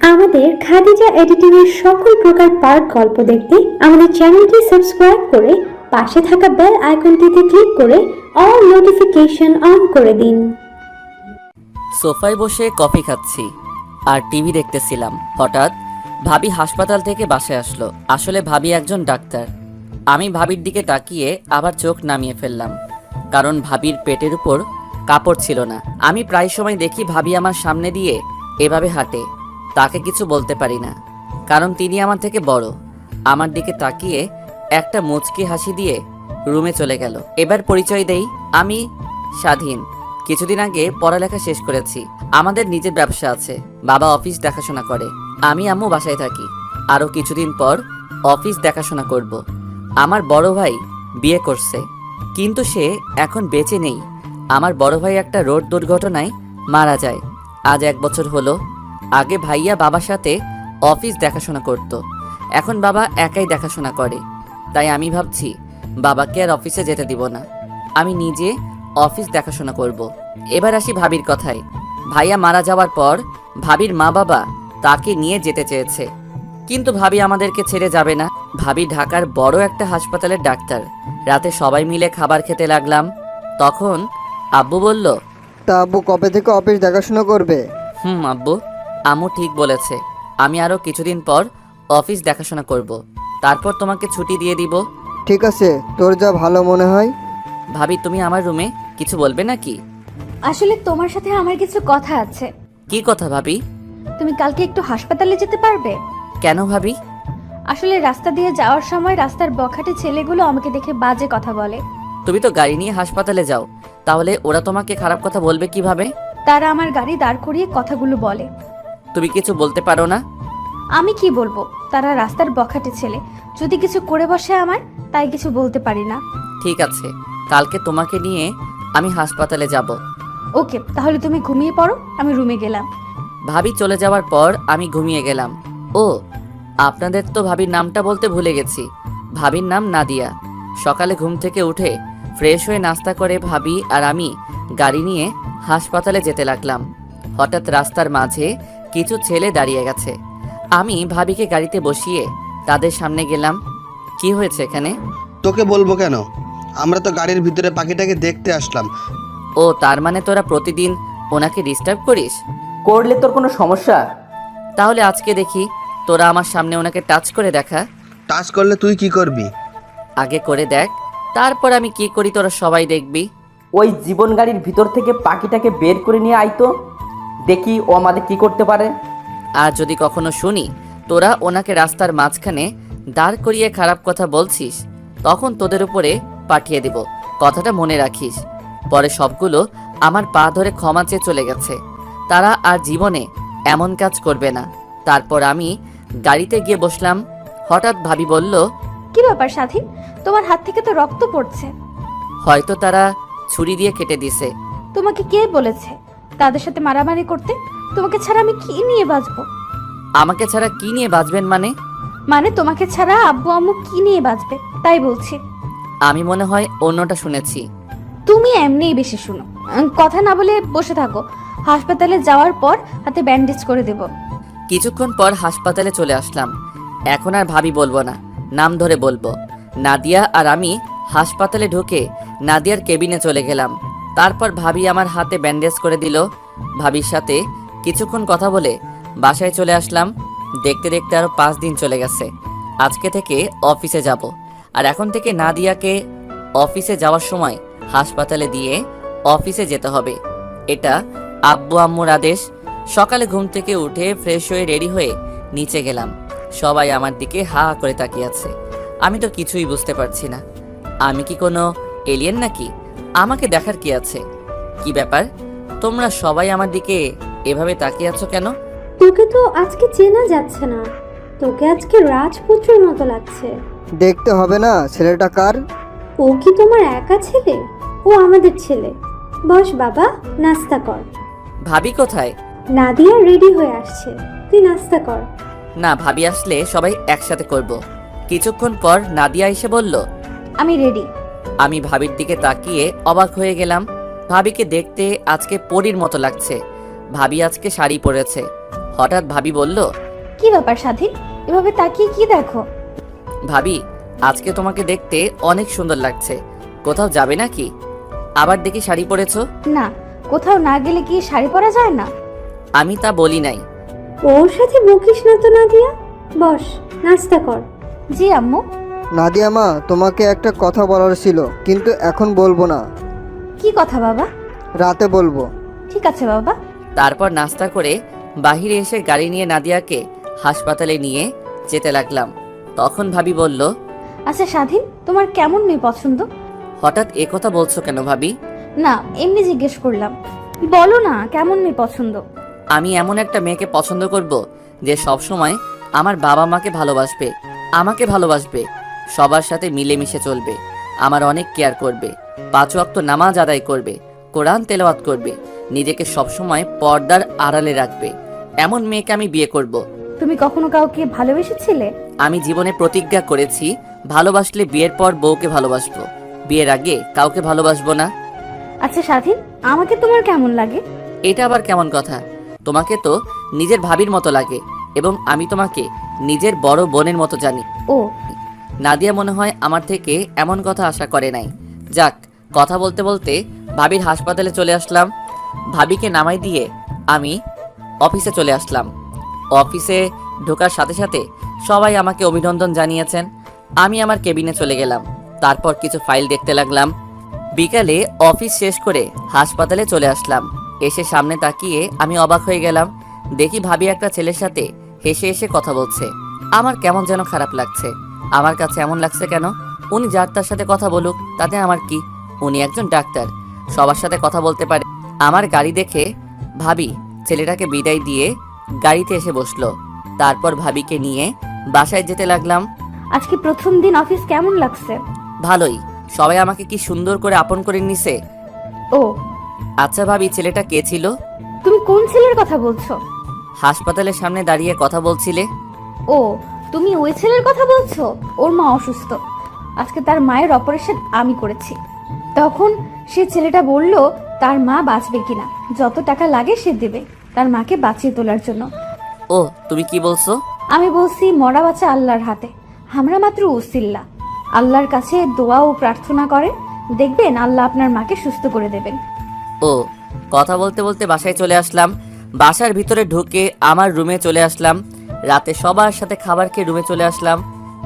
আমাদের খাদিজা এডিটিং এর সকল প্রকার পার্ট গল্প দেখতে আমাদের চ্যানেলটি সাবস্ক্রাইব করে পাশে থাকা বেল আইকনটিতে ক্লিক করে অল নোটিফিকেশন অন করে দিন। সোফায় বসে কফি খাচ্ছি আর টিভি দেখতেছিলাম। হঠাৎ ভাবি হাসপাতাল থেকে বাসায় আসলো। আসলে ভাবি একজন ডাক্তার। আমি ভাবির দিকে তাকিয়ে আবার চোখ নামিয়ে ফেললাম, কারণ ভাবির পেটের উপর কাপড় ছিল না। আমি প্রায় সময় দেখি ভাবি আমার সামনে দিয়ে এভাবে হাঁটে। তাকে কিছু বলতে পারি না, কারণ তিনি আমার থেকে বড়। আমার দিকে তাকিয়ে একটা মুচকি হাসি দিয়ে রুমে চলে গেল। এবার পরিচয় দেই, আমি স্বাধীন। কিছুদিন আগে পড়ালেখা শেষ করেছি। আমাদের নিজের ব্যবসা আছে। বাবা অফিস দেখাশোনা করে, আমি আম্মু বাসায় থাকি। আরও কিছুদিন পর অফিস দেখাশোনা করব। আমার বড় ভাই বিয়ে করছে, কিন্তু সে এখন বেঁচে নেই। আমার বড় ভাই একটা রোড দুর্ঘটনায় মারা যায়। আজ 1 বছর হলো। আগে ভাইয়া বাবার সাথে অফিস দেখাশোনা করত, এখন বাবা একাই দেখাশোনা করে। তাই আমি ভাবছি বাবাকে আর অফিসে যেতে দিব না, আমি নিজে অফিস দেখাশোনা করব। এবার আসি ভাবির কথায়। ভাইয়া মারা যাওয়ার পর ভাবির মা বাবা তাকে নিয়ে যেতে চেয়েছে, কিন্তু ভাবি আমাদেরকে ছেড়ে যাবে না। ভাবি ঢাকার বড় একটা হাসপাতালের ডাক্তার। রাতে সবাই মিলে খাবার খেতে লাগলাম। তখন আব্বু বলল, তা আব্বু কবে থেকে অফিস দেখাশোনা করবে? আব্বু, আম্মু ঠিক বলেছে। আমি আরও কিছুদিন পর অফিস দেখাশোনা করব, তারপর তোমাকে ছুটি দিয়ে দিব। ঠিক আছে, তোর যা ভালো মনে হয়। ভাবি, তুমি আমার রুমে কিছু বলবে নাকি? আসলে তোমার সাথে আমার কিছু কথা আছে। কি কথা ভাবি? তুমি কালকে একটু হাসপাতালে যেতে পারবে? কেন ভাবি? আসলে রাস্তা দিয়ে যাওয়ার সময় রাস্তার বখাটে ছেলেগুলো আমাকে দেখে বাজে কথা বলে। তুমি তো গাড়ি নিয়ে হাসপাতালে যাও, তাহলে ওরা তোমাকে খারাপ কথা বলবে কিভাবে? তারা আমার গাড়ি দাঁড় করিয়ে কথাগুলো বলে। তুমি কিছু বলতে পারো না? আমি কি বলবো? তারা রাস্তার বখাটে ছেলে, যদি কিছু করে বসে আমার, তাই কিছু বলতে পারি না। ঠিক আছে, কালকে তোমাকে নিয়ে আমি হাসপাতালে যাব। ওকে, তাহলে তুমি ঘুমিয়ে পড়ো, আমি রুমে গেলাম। ভাবি চলে যাওয়ার পর আমি ঘুমিয়ে গেলাম। ও, আপনাদের তো ভাবির নামটা বলতে ভুলে গেছি। ভাবির নাম নাদিয়া। সকালে ঘুম থেকে উঠে ফ্রেশ হয়ে নাস্তা করে ভাবি আর আমি গাড়ি নিয়ে হাসপাতালে যেতে লাগলাম। হঠাৎ রাস্তার মাঝে কিছু ছেলে দাঁড়িয়ে গেছে। আমি ভাবিকে গাড়িতে বসিয়ে তাদের সামনে গেলাম। কি হয়েছে এখানে? তোকে বলবো কেন, আমরা তো গাড়ির ভিতরে পাখিটাকে দেখতে আসলাম। ও, তার মানে তোরা প্রতিদিন ওনাকে ডিস্টার্ব করিস? করলে তোর কোনো সমস্যা? তাহলে আজকে দেখি তোরা আমার সামনে ওনাকে টাচ করে দেখা। টাচ করলে তুই কি করবি? আগে করে দেখ, তারপর আমি কি করি তোরা সবাই দেখবি। ওই জীবন গাড়ির ভিতর থেকে পাখিটাকে বের করে নিয়ে আইতো, দেখি ও আমাদের কি করতে পারে। আর যদি কখনো শুনি তোরা ওনাকে রাস্তার মাঝখানে দাঁড় করিয়ে খারাপ কথা বলছিস, তখন তোদের উপরে পাঠিয়ে দিব। কথাটা মনে রাখিস। পরে সবগুলো আমার পা ধরে ক্ষমা চেয়ে চলে গেছে। তারা আর জীবনে এমন কাজ করবে না। তারপর আমি গাড়িতে গিয়ে বসলাম। হঠাৎ ভাবি বলল, কি ব্যাপার স্বাধীন, তোমার হাত থেকে তো রক্ত পড়ছে। হয়তো তারা ছুরি দিয়ে কেটে দিছে। তোমাকে কে বলেছে তাদের সাথে মারামারি করতে? তোমাকে ছাড়া আমি কি নিয়ে বাঁচবো? আমাকে ছাড়া কি নিয়ে বাঁচবেন মানে? মানে তোমাকে ছাড়া আব্বু আম্মু কি নিয়ে বাঁচবে, তাই বলছি। আমি মনে হয় অন্যটা শুনেছি। তুমি এমনিই বেশি শুনো। কথা না বলে বসে থাকো। হাসপাতালে যাওয়ার পর হাতে ব্যান্ডেজ করে দেব। কিছুক্ষণ পর হাসপাতালে চলে আসলাম। এখন আর ভাবি বলবো না, নাম ধরে বলবো। নাদিয়া আর আমি হাসপাতালে ঢুকে নাদিয়ার কেবিনে চলে গেলাম। তারপর ভাবি আমার হাতে ব্যান্ডেজ করে দিল। ভাবির সাথে কিছুক্ষণ কথা বলে বাসায় চলে আসলাম। দেখতে দেখতে আরও 5 দিন চলে গেছে। আজকে থেকে অফিসে যাব, আর এখন থেকে নাদিয়াকে অফিসে যাওয়ার সময় হাসপাতালে দিয়ে অফিসে যেতে হবে। এটা আব্বু আম্মুর আদেশ। সকালে ঘুম থেকে উঠে ফ্রেশ হয়ে রেডি হয়ে নিচে গেলাম। সবাই আমার দিকে হা হা করে তাকিয়ে আছে। আমি তো কিছুই বুঝতে পারছি না। আমি কি কোনো এলিয়েন নাকি? আমাকে দেখার কি আছে? কি ব্যাপার, তোমরা সবাই আমার দিকে এভাবে তাকিয়ে আছো কেন? তোকে তো আজকে চেনা যাচ্ছে না। তোকে আজকে রাজপুত্রের মতো লাগছে। দেখতে হবে না ছেলেটা কার? ও কি তোমার একা ছেলে? ও আমাদের ছেলে। বস বাবা, নাস্তা কর। ভাবি কোথায়? নাদিয়া রেডি হয়ে আসছে, তুই নাস্তা কর। না, ভাবি আসলে সবাই একসাথে করব। কিছুক্ষণ পর নাদিয়া এসে বলল, আমি রেডি। আমি ভাবির দিকে তাকিয়ে অবাক হয়ে গেলাম। ভাবিকে দেখতে আজকে পরীর মতো লাগছে। ভাবি আজকে শাড়ি পরেছে। হঠাৎ ভাবি বলল, কি ব্যাপার স্বাধীন, এভাবে তাকিয়ে কি দেখো? ভাবি আজকে তোমাকে দেখতে অনেক সুন্দর লাগছে, কোথাও যাবে নাকি? আবার দেখি শাড়ি পরেছো। না, কোথাও না গেলে কি শাড়ি পরা যায় না? আমি তা বলি নাই। ওর সাথে বকিস না তো নাদিয়া, বস নাস্তা কর। জি আম্মু। নাদিয়া মা, তোমাকে একটা কথা বলার ছিল, কিন্তু এখন বলবো না, কি কথা বাবা? রাতে বলবো। ঠিক আছে বাবা। তারপর নাস্তা করে বাহিরে এসে গাড়ি নিয়ে নাদিয়াকে হাসপাতালে নিয়ে যেতে লাগলাম। তখন ভাবি বলল, আচ্ছা স্বাধীন, তোমার কেমন মেয়ে পছন্দ? হঠাৎ এ কথা বলছো কেন ভাবি? না, এমনি জিজ্ঞেস করলাম। বলো না, কেমন মেয়ে পছন্দ? আমি এমন একটা মেয়েকে পছন্দ করব যে সবসময় আমার বাবা মাকে ভালোবাসবে, আমাকে ভালোবাসবে, সবার সাথে মিলেমিশে চলবে, আমার অনেক কেয়ার করবে, 5 ওয়াক্ত নামাজ আদায় করবে, কোরআন তেলাওয়াত করবে, নিজেকে সবসময় পর্দার আড়ালে রাখবে। এমন মেয়েকে আমি বিয়ে করব। তুমি কখনো কাউকে ভালোবেসেছিলে? আমি জীবনে প্রতিজ্ঞা করেছি, ভালোবাসলে বিয়ের পর বউকে ভালোবাসবো, বিয়ের আগে কাউকে ভালোবাসবো না। আচ্ছা স্বাধীন, আমাকে তোমার কেমন লাগে? এটা আবার কেমন কথা? তোমাকে তো নিজের ভাবির মতো লাগে, এবং আমি তোমাকে নিজের বড় বোনের মতো জানি। ও, নাদিয়া মনে হয় আমার থেকে এমন কথা আশা করে নাই। যাক, কথা বলতে বলতে ভাবির হাসপাতালে চলে আসলাম। ভাবিকে নামাই দিয়ে আমি অফিসে চলে আসলাম। অফিসে ঢোকার সাথে সাথে সবাই আমাকে অভিনন্দন জানিয়েছেন। আমি আমার কেবিনে চলে গেলাম। তারপর কিছু ফাইল দেখতে লাগলাম। বিকালে অফিস শেষ করে হাসপাতালে চলে আসলাম। এসে সামনে তাকিয়ে আমি অবাক হয়ে গেলাম। দেখি ভাবি একটা ছেলের সাথে হেসে হেসে কথা বলছে। আমার কেমন যেন খারাপ লাগছে। আমার কাছে এমন লাগছে কেন? উনি যার তার সাথে কথা বলুক, তাতে আমার কি? উনি একজন ডাক্তার, সবার সাথে কথা বলতে পারে। আমার গাড়ি দেখে ভাবি ছেলেটাকে বিদায় দিয়ে গাড়িতে এসে বসলো। তারপর ভাবিকে নিয়ে বাসায় যেতে লাগলাম। আজকে প্রথম দিন অফিস কেমন লাগছে? ভালোই, সবাই আমাকে কি সুন্দর করে আপন করে নিছে। ও, আচ্ছা ভাবি, ছেলেটা কে ছিল? তুমি কোন ছেলের কথা বলছো? হাসপাতালের সামনে দাঁড়িয়ে কথা বলছিলে। ও, তুমি ওই ছেলের কথা বলছো? ওর মা অসুস্থ, আজকে তার মায়ের অপারেশন আমি করেছি। তখন সে ছেলেটা বলল তার মা বাঁচবে কিনা, যত টাকা লাগে সে দেবে তার মাকে বাঁচিয়ে তোলার জন্য। ও, তুমি কি বলছো? আমি বলছি মরা বাঁচা আল্লাহর হাতে, আমরা মাত্র উসিল্লা। আল্লাহর কাছে দোয়া ও প্রার্থনা করেন, দেখবেন আল্লাহ আপনার মাকে সুস্থ করে দেবেন। ও, কথা বলতে বলতে বাসায় চলে আসলাম। বাসার ভিতরে ঢুকে আমার রুমে চলে আসলাম। রাতে সবার সাথে খাবার খেয়ে রুমে চলে আসলাম।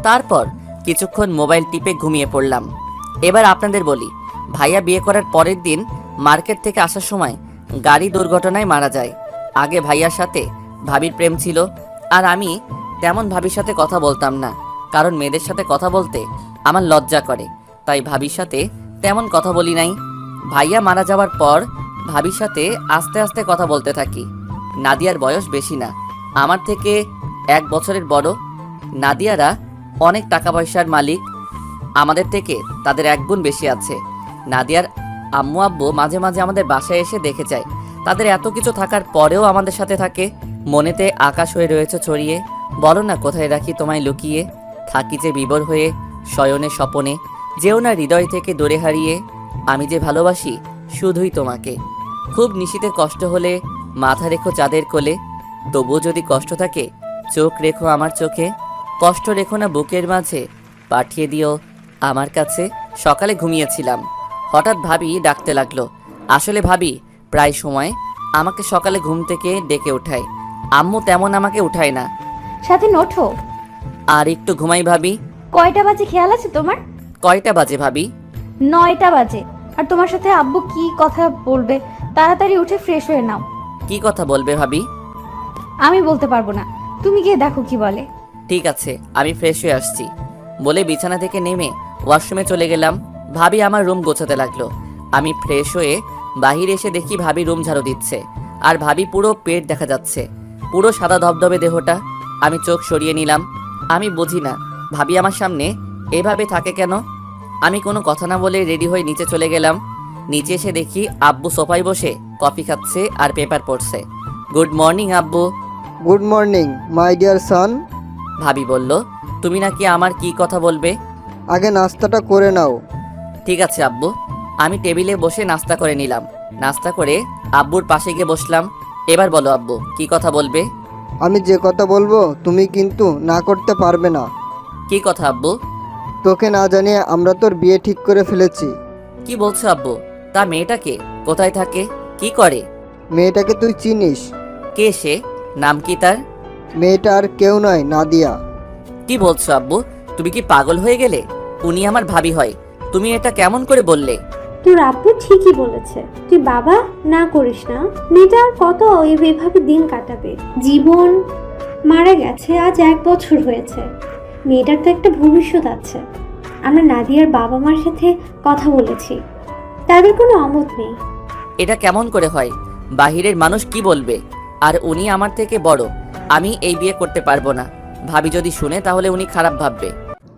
তারপর কিছুক্ষণ মোবাইল টিপে ঘুমিয়ে পড়লাম। এবার আপনাদের বলি, ভাইয়া বিয়ে করার পরের দিন মার্কেট থেকে আসার সময় গাড়ি দুর্ঘটনায় মারা যায়। আগে ভাইয়ার সাথে ভাবির প্রেম ছিল, আর আমি তেমন ভাবির সাথে কথা বলতাম না, কারণ মেয়েদের সাথে কথা বলতে আমার লজ্জা করে, তাই ভাবির সাথে তেমন কথা বলি নাই। ভাইয়া মারা যাওয়ার পর ভাবির সাথে আস্তে আস্তে কথা বলতে থাকি। নাদিয়ার বয়স বেশি না, আমার থেকে 1 বছরের বড়। নাদিয়ারা অনেক টাকা পয়সার মালিক, আমাদের থেকে তাদের 1 গুণ বেশি আছে। নাদিয়ার আম্মু আব্বু মাঝে মাঝে আমাদের বাসায় এসে দেখে যায়। তাদের এত কিছু থাকার পরেও আমাদের সাথে থাকে। মনেতে আকাশ হয়ে রয়েছে ছড়িয়ে, বলো না কোথায় রাখি তোমায় লুকিয়ে। থাকি যে বিবর হয়ে শয়নে স্বপনে, যেও না হৃদয় থেকে দূরে হারিয়ে। আমি যে ভালোবাসি শুধুই তোমাকে। খুব নিশীতের কষ্ট হলে মাথা রেখো চাঁদের কোলে, তবুও যদি কষ্ট থাকে চোখ রেখো আমার চোখে। কষ্ট রেখো না বুকের মাঝে, পাঠিয়ে দিও আমার কাছে। সকালে ঘুমিয়েছিলাম, হঠাৎ ভাবি ডাকতে লাগলো। আসলে ভাবি প্রায় সময় আমাকে সকালে ঘুম থেকে ডেকে ওঠায়। আম্মু তেমন আমাকে উঠায় না। সাথে ওঠো। আর একটু ঘুমাই ভাবি। কয়টা বাজে খেয়াল আছে তোমার? কয়টা বাজে ভাবি? 9টা বাজে। আর তোমার সাথে আব্বু কি কথা বলবে, তাড়াতাড়ি উঠে ফ্রেশ হয়ে নাও। কি কথা বলবে ভাবি? আমি বলতে পারবো না, তুমি গিয়ে দেখো কি বলে। ঠিক আছে, আমি ফ্রেশ হয়ে আসছি বলে বিছানা থেকে নেমে ওয়াশরুমে চলে গেলাম। ভাবি আমার রুম গোছাতে লাগলো। আমি ফ্রেশ হয়ে বাহিরে এসে দেখি ভাবি রুম ঝাড়ু দিচ্ছে, আর ভাবি পুরো পেট দেখা যাচ্ছে, পুরো সাদা ধবধবে দেহটা। আমি চোখ সরিয়ে নিলাম। আমি বুঝি না ভাবি আমার সামনে এভাবে থাকে কেন। আমি কোনো কথা না বলে রেডি হয়ে নিচে চলে গেলাম। নিচে এসে দেখি আব্বু সোফায় বসে কফি খাচ্ছে আর পেপার পড়ছে। গুড মর্নিং আব্বু। গুড মর্নিং মাই ডিয়ার সন। ভাবি বলল, তুমি নাকি আমার কি কথা বলবে? আগে নাস্তাটা করে নাও। ঠিক আছে আব্বু। আমি টেবিলে বসে নাস্তা করে নিলাম। নাস্তা করে আব্বুর পাশে গিয়ে বসলাম। এবার বলো আব্বু, কি কথা বলবে? আমি যে কথা বলবো তুমি কিন্তু না করতে পারবে না। কি কথা আব্বু? তোকে না জানিয়ে আমরা তোর বিয়ে ঠিক করে ফেলেছি। কি বলছো আব্বু? তা মেয়েটাকে কোথায় থাকে, কি করে? মেয়েটাকে তুই চিনিস? কে সে? নাম কি তার? মেয়েটা আর কেউ নয়, নাদিয়া। কি বলছো আব্বু? তুমি কি পাগল হয়ে গেলে? উনি আমার ভাবি হয়। তুমি এটা কেমন করে বললে? তোর আব্বু ঠিকই বলেছে, তুই বাবা না করিস না। মেয়েটা আর কত এভাবে দিন কাটাবে? জীবন মারা গেছে, আজ 1 বছর হয়েছে। মেয়েটার তো একটা ভবিষ্যৎ আছে। আমরা নাদিয়ার বাবা মার সাথে কথা বলেছি, তাদের কোনো অমত নেই। এটা কেমন করে হয়? বাহিরের মানুষ কি বলবে? আর উনি আমার থেকে বড়। আমি এই বিয়ে করতে পারবো না। ভাবি যদি শুনে তাহলে উনি খারাপ ভাববে।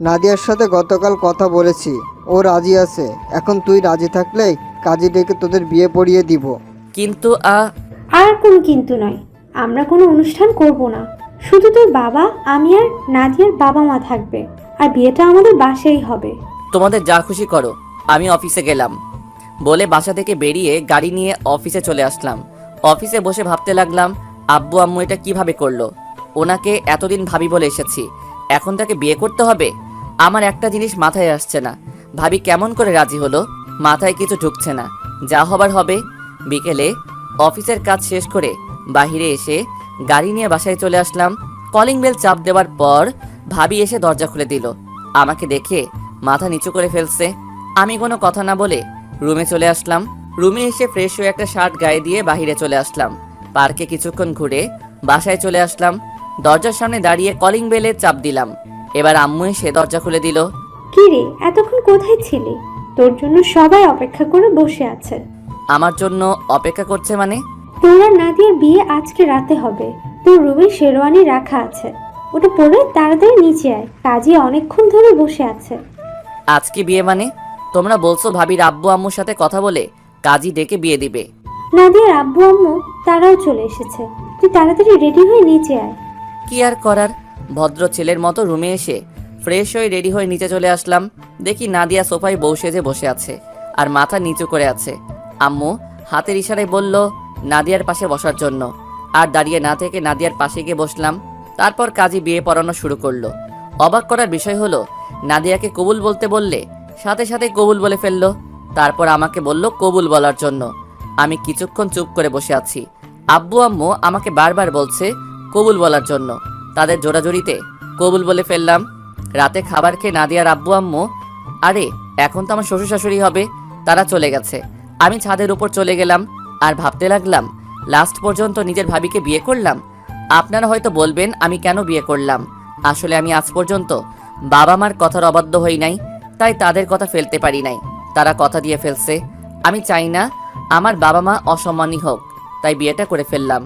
নাদিয়ার সাথে গতকাল কথা বলেছি, ও রাজি আছে। এখন তুই রাজি থাকলেই কাজী ডেকে তোদের বিয়ে পড়িয়ে দিব। কিন্তু আর কোনো কিন্তু নয়, আমরা কোনো অনুষ্ঠান করব না। শুধু তোর বাবা, আমি আর নাদিয়ার বাবা মা থাকবে, আর বিয়েটা আমাদের বাসায় হবে। তোমাদের যা খুশি করো, আমি অফিসে গেলাম বলে বাসা থেকে বেরিয়ে গাড়ি নিয়ে অফিসে চলে আসলাম। অফিসে বসে ভাবতে লাগলাম, আব্বু আম্মু এটা কিভাবে করলো? ওনাকে এতদিন ভাবি বলে এসেছি, এখন তাকে বিয়ে করতে হবে? আমার একটা জিনিস মাথায় আসছে না, ভাবি কেমন করে রাজি হলো? মাথায় কিছু ঢুকছে না। যা হবার হবে। বিকেলে অফিসের কাজ শেষ করে বাইরে এসে গাড়ি নিয়ে বাসায় চলে আসলাম। কলিং বেল চাপ দেওয়ার পর ভাবি এসে দরজা খুলে দিল। আমাকে দেখে মাথা নিচু করে ফেলছে। আমি কোনো কথা না বলে রুমে চলে আসলাম। রুমে এসে ফ্রেশ হয়ে একটা শার্ট গায়ে দিয়ে বাইরে চলে আসলাম। পার্কে কিছুক্ষণ ঘুরে বাসায় চলে আসলাম। দরজার সামনে দাঁড়িয়ে কলিং বেলে চাপ দিলাম। এবার আম্মু এসে দরজা খুলে দিল। কি রে, এতক্ষণ কোথায় ছিলি? তোর জন্য সবাই অপেক্ষা করে বসে আছে। আমার জন্য অপেক্ষা করছে মানে? তোর আর নাদিয়ার বিয়ে আজকে রাতে হবে। তোর রুমে শেরওয়ানি রাখা আছে, ওটা পরে তাড়াতাড়ি নিচে আয়। কাজী অনেকক্ষণ ধরে বসে আছে। আজকে বিয়ে মানে? তোমরা বলছো ভাবির আব্বু আম্মুর সাথে কথা বলে কাজী ডেকে বিয়ে দিবে। নাদিয়ার আব্বু আম্মু তারাও চলে এসেছে, তুই তাড়াতাড়ি রেডি হয়ে নিচে আয়। কি আর করার, ভদ্র ছেলের মতো রুমে এসে ফ্রেশ হয়ে রেডি হয়ে নিচে চলে আসলাম। দেখি নাদিয়া সোফায় বউ সেজে বসে আছে আর মাথা নিচু করে আছে। আম্মু হাতের ইশারায় বলল নাদিয়ার পাশে বসার জন্য, আর দাঁড়িয়ে না থেকে নাদিয়ার পাশে গিয়ে বসলাম। তারপর কাজী বিয়ে পড়ানো শুরু করলো। অবাক করার বিষয় হলো, নাদিয়াকে কবুল বলতে বললে সাথে সাথে কবুল বলে ফেললো। তারপর আমাকে বলল কবুল বলার জন্য। আমি কিছুক্ষণ চুপ করে বসে আছি। আব্বু আম্মু আমাকে বারবার বলছে কবুল বলার জন্য। তাদের জোড়াজোড়িতে কবুল বলে ফেললাম। রাতে খাবার খেয়ে নাদিয়ার আব্বু আম্মু, আরে এখন তো আমার শ্বশুর শাশুড়ি হবে, তারা চলে গেছে। আমি ছাদের উপর চলে গেলাম আর ভাবতে লাগলাম, লাস্ট পর্যন্ত নিজের ভাবিকে বিয়ে করলাম। আপনারা হয়তো বলবেন আমি কেন বিয়ে করলাম। আসলে আমি আজ পর্যন্ত বাবা মার কথার অবাধ্য হই নাই, তাই তাদের কথা ফেলতে পারি নাই। তারা কথা দিয়ে ফেলছে। আমি চাই না আমার বাবা মা অসম্মানী হোক, তাই বিয়েটা করে ফেললাম।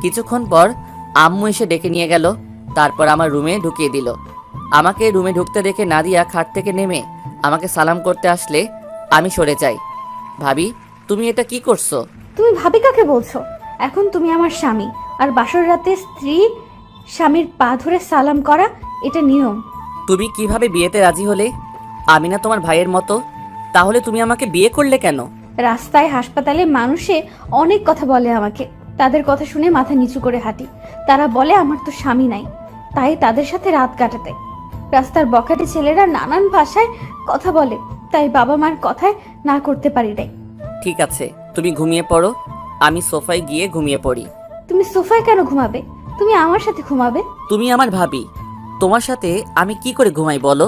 কিছুক্ষণ পর আম্মু এসে ডেকে নিয়ে গেল। তারপর আমার রুমে ঢুকিয়ে দিল। আমাকে রুমে ঢুকতে দেখে নাদিয়া খাট থেকে নেমে আমাকে সালাম করতে আসলে আমি সরে যাই। ভাবি, তুমি এটা কি করছো? তুমি ভাবি কাকে বলছো? এখন তুমি আমার স্বামী, আর বাসর রাতে স্ত্রী স্বামীর পা ধরে সালাম করা এটা নিয়ম। তুমি কিভাবে বিয়েতে রাজি হলে? আমি না তোমার ভাইয়ের মতো? তাহলে তুমি আমাকে বিয়ে করলে কেন? রাস্তায় হাসপাতালে মানুষে অনেক কথা বলে আমাকে, তাদের কথা শুনে মাথা নিচু করে হাঁটি। তারা বলে আমার তো স্বামী নাই, তাই তাদের সাথে রাত কাটাতে। রাস্তার বখাটে ছেলেরা নানান ভাষায় কথা বলে, তাই বাবা মার কথায় না করতে পারি নাই। ঠিক আছে, তুমি ঘুমিয়ে পড়ো, আমি সোফায় গিয়ে ঘুমিয়ে পড়ি। তুমি সোফায় কেন ঘুমাবে? তুমি আমার সাথে ঘুমাবে। তুমি আমার ভাবি, তোমার সাথে আমি কি করে ঘুমাই বলো?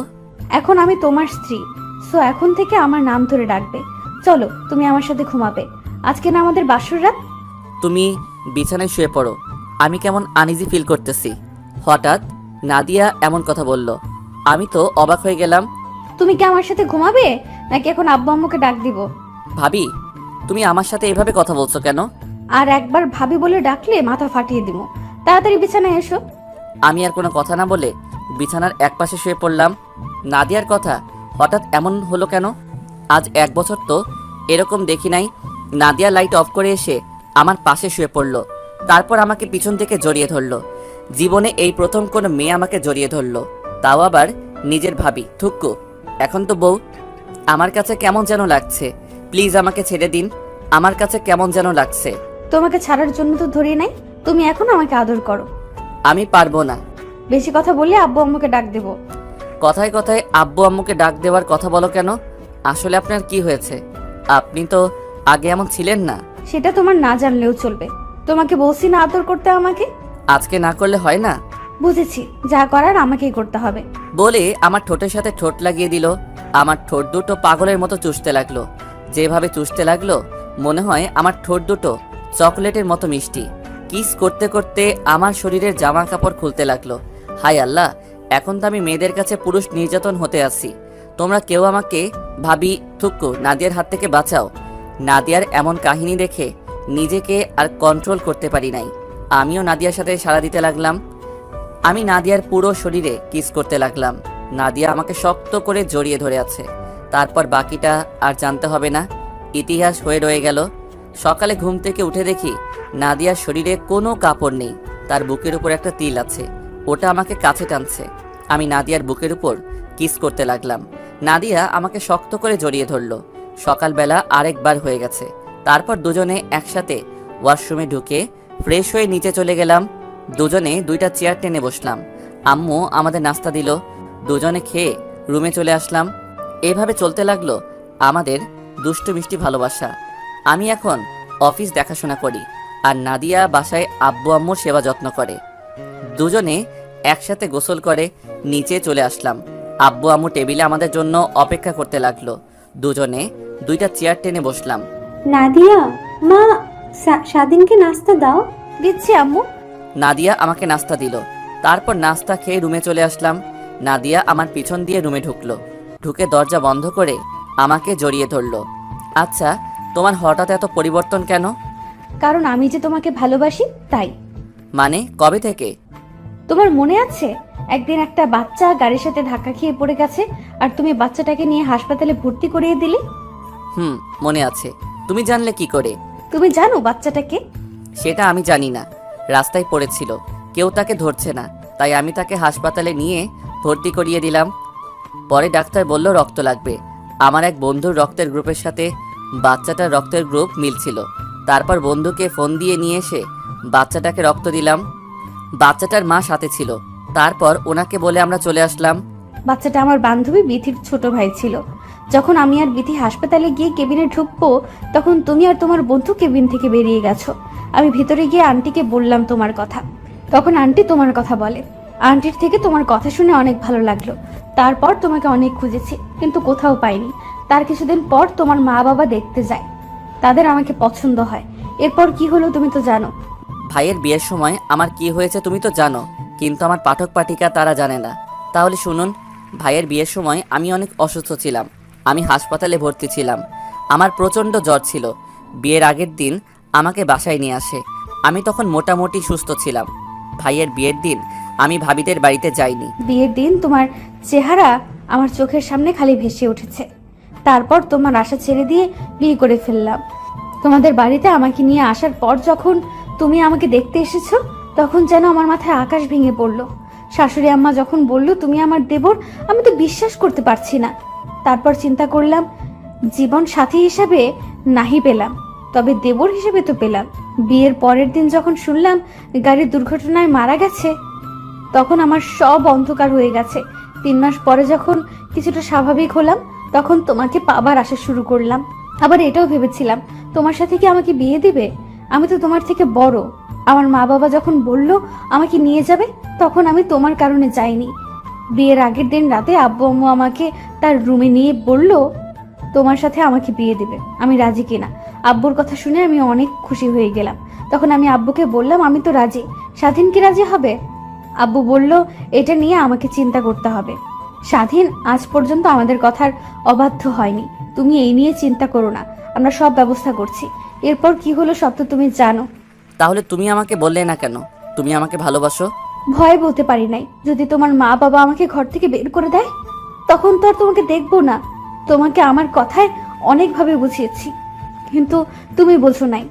এখন আমি তোমার স্ত্রী, সো এখন থেকে আমার নাম ধরে ডাকবে। চলো, তুমি আমার সাথে ঘুমাবে। আজকে না আমাদের বাসর রাত। তুমি বিছানায় শুয়ে পড়ো, আমি কেমন আনইজি ফিল করতেছি। হঠাৎ নাদিয়া এমন কথা বলল। আমি তো অবাক হয়ে গেলাম। তুমি কি আমার সাথে ঘুমাবে, নাকি এখন আব্বু আম্মুকে ডাক দিব? ভাবি, তুমি আমার সাথে এভাবে কথা বলছো কেন? আর একবার ভাবি বলে ডাকলে মাথা ফাটিয়ে দিব। তাড়াতাড়ি বিছানায় এসো। আমি আর কোনো কথা না বলে বিছানার একপাশে শুয়ে পড়লাম। নাদিয়ার কথা হঠাৎ এমন হলো কেন? আজ 1 বছর তো এরকম দেখি নাই। নাদিয়া লাইট অফ করে এসে আমার পাশে শুয়ে পড়লো। তারপর আমাকে পিছন থেকে জড়িয়ে ধরলো। জীবনে এই প্রথম কোনো মেয়ে আমাকে জড়িয়ে ধরলো, তাও আবার নিজের ভাবি। থুক্কু, এখন তো বউ। আমার কাছে কেমন যেন লাগছে, প্লিজ আমাকে ছেড়ে দিন। আমার কাছে কেমন যেন লাগছে। তোমাকে ছাড়ার জন্য তো ধরে নাই, তুমি এখন আমাকে আদর করো। আমি পারবো না। বেশি কথা বললে আব্বু আম্মুকে ডাক দেবো। কথায় কথায় আব্বু আম্মুকে ডাক দেওয়ার কথা বলো কেন? আসলে আপনার কি হয়েছে? আপনি তো আগে এমন ছিলেন না। সেটা তোমার না জানলেও চলবে। তোমাকে বলছি না আদর করতে আমাকে? আজকে না করলে হয় না? বুঝেছি, যা করার আমাকেই করতে হবে। বলে আমার ঠোঁটের সাথে ঠোঁট লাগিয়ে দিল। আমার ঠোঁট দুটো পাগলের মতো চুষতে লাগলো। যেভাবে চুষতে লাগলো মনে হয় আমার ঠোঁট দুটো চকলেটের মতো মিষ্টি। কিস করতে করতে আমার শরীরের জামা কাপড় খুলতে লাগলো। হায় আল্লাহ, এখন তো আমি মেয়েদের কাছে পুরুষ নির্যাতন হতে আসি। তোমরা কেউ আমাকে ভাবি থুক্কু নাদিয়ার হাত থেকে বাঁচাও। নাদিয়ার এমন কাহিনী দেখে নিজেকে আর কন্ট্রোল করতে পারি নাই। আমিও নাদিয়ার সাথে সাড়া দিতে লাগলাম। আমি নাদিয়ার পুরো শরীরে কিস করতে লাগলাম। নাদিয়া আমাকে শক্ত করে জড়িয়ে ধরে আছে। তারপর বাকিটা আর জানতে হবে না, ইতিহাস হয়ে রয়ে গেল। সকালে ঘুম থেকে উঠে দেখি নাদিয়ার শরীরে কোনো কাপড় নেই, তার বুকের উপর একটা তিল আছে। ওটা আমাকে কাছে টানছে। আমি নাদিয়ার বুকের উপর কিস করতে লাগলাম। নাদিয়া আমাকে শক্ত করে জড়িয়ে ধরলো। সকালবেলা আরেকবার হয়ে গেছে। তারপর দুজনে একসাথে ওয়াশরুমে ঢুকে ফ্রেশ হয়ে নিচে চলে গেলাম। দুজনে দুইটা চেয়ার টেনে বসলাম। আম্মু আমাদের নাস্তা দিল। দুজনে খেয়ে রুমে চলে আসলাম। এভাবে চলতে লাগলো আমাদের দুষ্টু মিষ্টি ভালোবাসা। আমি এখন অফিস দেখাশোনা করি আর নাদিয়া বাসায় আব্বু আম্মুর সেবা যত্ন করে। দুজনে একসাথে গোসল করে নিচে চলে আসলাম। আব্বু আম্মু টেবিলে আমাদের জন্য অপেক্ষা করতে লাগলো। দুজনে দুইটা চেয়ার টেনে বসলাম। নাদিয়া, মা স্বাধীনকে নাস্তা দাও। দিচ্ছি আম্মু। নাদিয়া আমাকে নাস্তা দিল। তারপর নাস্তা খেয়ে রুমে চলে আসলাম। নাদিয়া আমার পিছন দিয়ে রুমে ঢুকলো। ঢুকে দরজা বন্ধ করে আমাকে জড়িয়ে ধরলো। আচ্ছা, তোমার হঠাৎ এত পরিবর্তন কেন? কারণ আমি যে তোমাকে ভালোবাসি তাই। মানে কবে থেকে? তোমার মনে আছে একদিন একটা বাচ্চা গাড়ির সাথে ধাক্কা খেয়ে পড়ে গেছে আর তুমি বাচ্চাটাকে নিয়ে হাসপাতালে ভর্তি করিয়ে দিলে? মনে আছে। তুমি জানলে কি করে? তুমি জানো বাচ্চাটাকে? সেটা আমি জানি না। রাস্তায় পড়েছিল, কেউ তাকে ধরছে না, তাই আমি তাকে হাসপাতালে নিয়ে ভর্তি করিয়ে দিলাম। পরে ডাক্তার বলল রক্ত লাগবে। আমার এক বন্ধুর রক্তের গ্রুপের সাথে বাচ্চাটার রক্তের গ্রুপ মিলছিল। তারপর বন্ধুকে ফোন দিয়ে নিয়ে এসে বাচ্চাটাকে রক্ত দিলাম। বাচ্চাটার মা সাথে ছিল। তারপর ওনাকে বলে আমরা চলে আসলাম। বাচ্চাটা আমার বান্ধবী বিথির ছোট ভাই ছিল। যখন আমি আর বিথি হাসপাতালে গিয়ে কেবিনে ঢুকবো তখন তুমি আর তোমার বন্ধু কেবিন থেকে বেরিয়ে গেছো। আমি ভিতরে গিয়ে আন্টিকে বললাম তোমার কথা। তখন আন্টি তোমার কথা বলে। আন্টির থেকে তোমার কথা শুনে অনেক ভালো লাগলো। তারপর তোমাকে অনেক খুঁজেছি কিন্তু কোথাও পাইনি। তার কিছুদিন পর তোমার মা বাবা দেখতে যায়, তাদের আমাকে পছন্দ হয়। এরপর কি হলো তুমি তো জানো। ভাইয়ের বিয়ের সময় আমার কি হয়েছে তুমি তো জানো, কিন্তু আমার পাঠক পাঠিকা তারা জানে না। তাহলে শুনুন, ভাইয়ের বিয়ের সময় আমি অনেক অসুস্থ ছিলাম। আমি হাসপাতালে ভর্তি ছিলাম। আমার প্রচণ্ড জ্বর ছিল। বিয়ের আগের দিন আমাকে বাসায় নিয়ে আসে। আমি তখন মোটামুটি সুস্থ ছিলাম। ভাইয়ের বিয়ের দিন আমি ভাবিদের বাড়িতে যাইনি। বিয়ের দিন তোমার চেহারা আমার চোখের সামনে খালি ভেসে উঠেছে। তারপর তোমার আশা ছেড়ে দিয়ে বিয়ে করে ফেললাম। তোমাদের বাড়িতে আমাকে নিয়ে আসার পর যখন তুমি আমাকে দেখতে এসেছো তখন যেন আমার মাথায় আকাশ ভেঙে পড়লো। শাশুড়ি আম্মা যখন বলল তুমি আমার দেবর, আমি তো বিশ্বাস করতে পারছি না। তারপর চিন্তা করলাম জীবন সাথী হিসাবে নাহি পেলাম, তবে দেবর হিসেবে তো পেলাম। বিয়ের পরের দিন যখন শুনলাম গাড়ির দুর্ঘটনায় মারা গেছে তখন আমার সব অন্ধকার হয়ে গেছে। 3 মাস পরে যখন কিছুটা স্বাভাবিক হলাম তখন তোমাকে পাবার আশা শুরু করলাম। আবার এটাও ভেবেছিলাম তোমার সাথে কি আমাকে বিয়ে দিবে। আমি তো তোমার থেকে বড়। আমার মা বাবা যখন বলল আমাকে নিয়ে যাবে তখন আমি তোমার কারণে যাইনি। বিয়ের আগের দিন রাতে আব্বু আম্মু আমাকে তার রুমে নিয়ে বলল তোমার সাথে আমাকে বিয়ে দিবে। আমি রাজি কিনা। আব্বুর কথা শুনে আমি অনেক খুশি হয়ে গেলাম। তখন আমি আব্বুকে বললাম আমি তো রাজি, স্বাধীন কি রাজি হবে? আব্বু বলল এটা নিয়ে আমাকে চিন্তা করতে হবে। স্বাধীন আজ পর্যন্ত আমাদের কথার অবাধ্য হয়নি। তুমি এই নিয়ে চিন্তা করো না, আমরা সব ব্যবস্থা করছি। এরপর কি হলো সব তো তুমি জানো। তাহলে তুমি আমাকে বললে না কেন তুমি আমাকে ভালোবাসো? ভয় বলতে পারি নাই। যদি তোমার মা বাবা আমাকে ঘর থেকে বের করে দেয় তখন তো আর তোমাকে দেখবো না। তোমাকে আমার কথায় অনেকভাবে বুঝিয়েছি কিন্তু তুমি বোঝো নাই।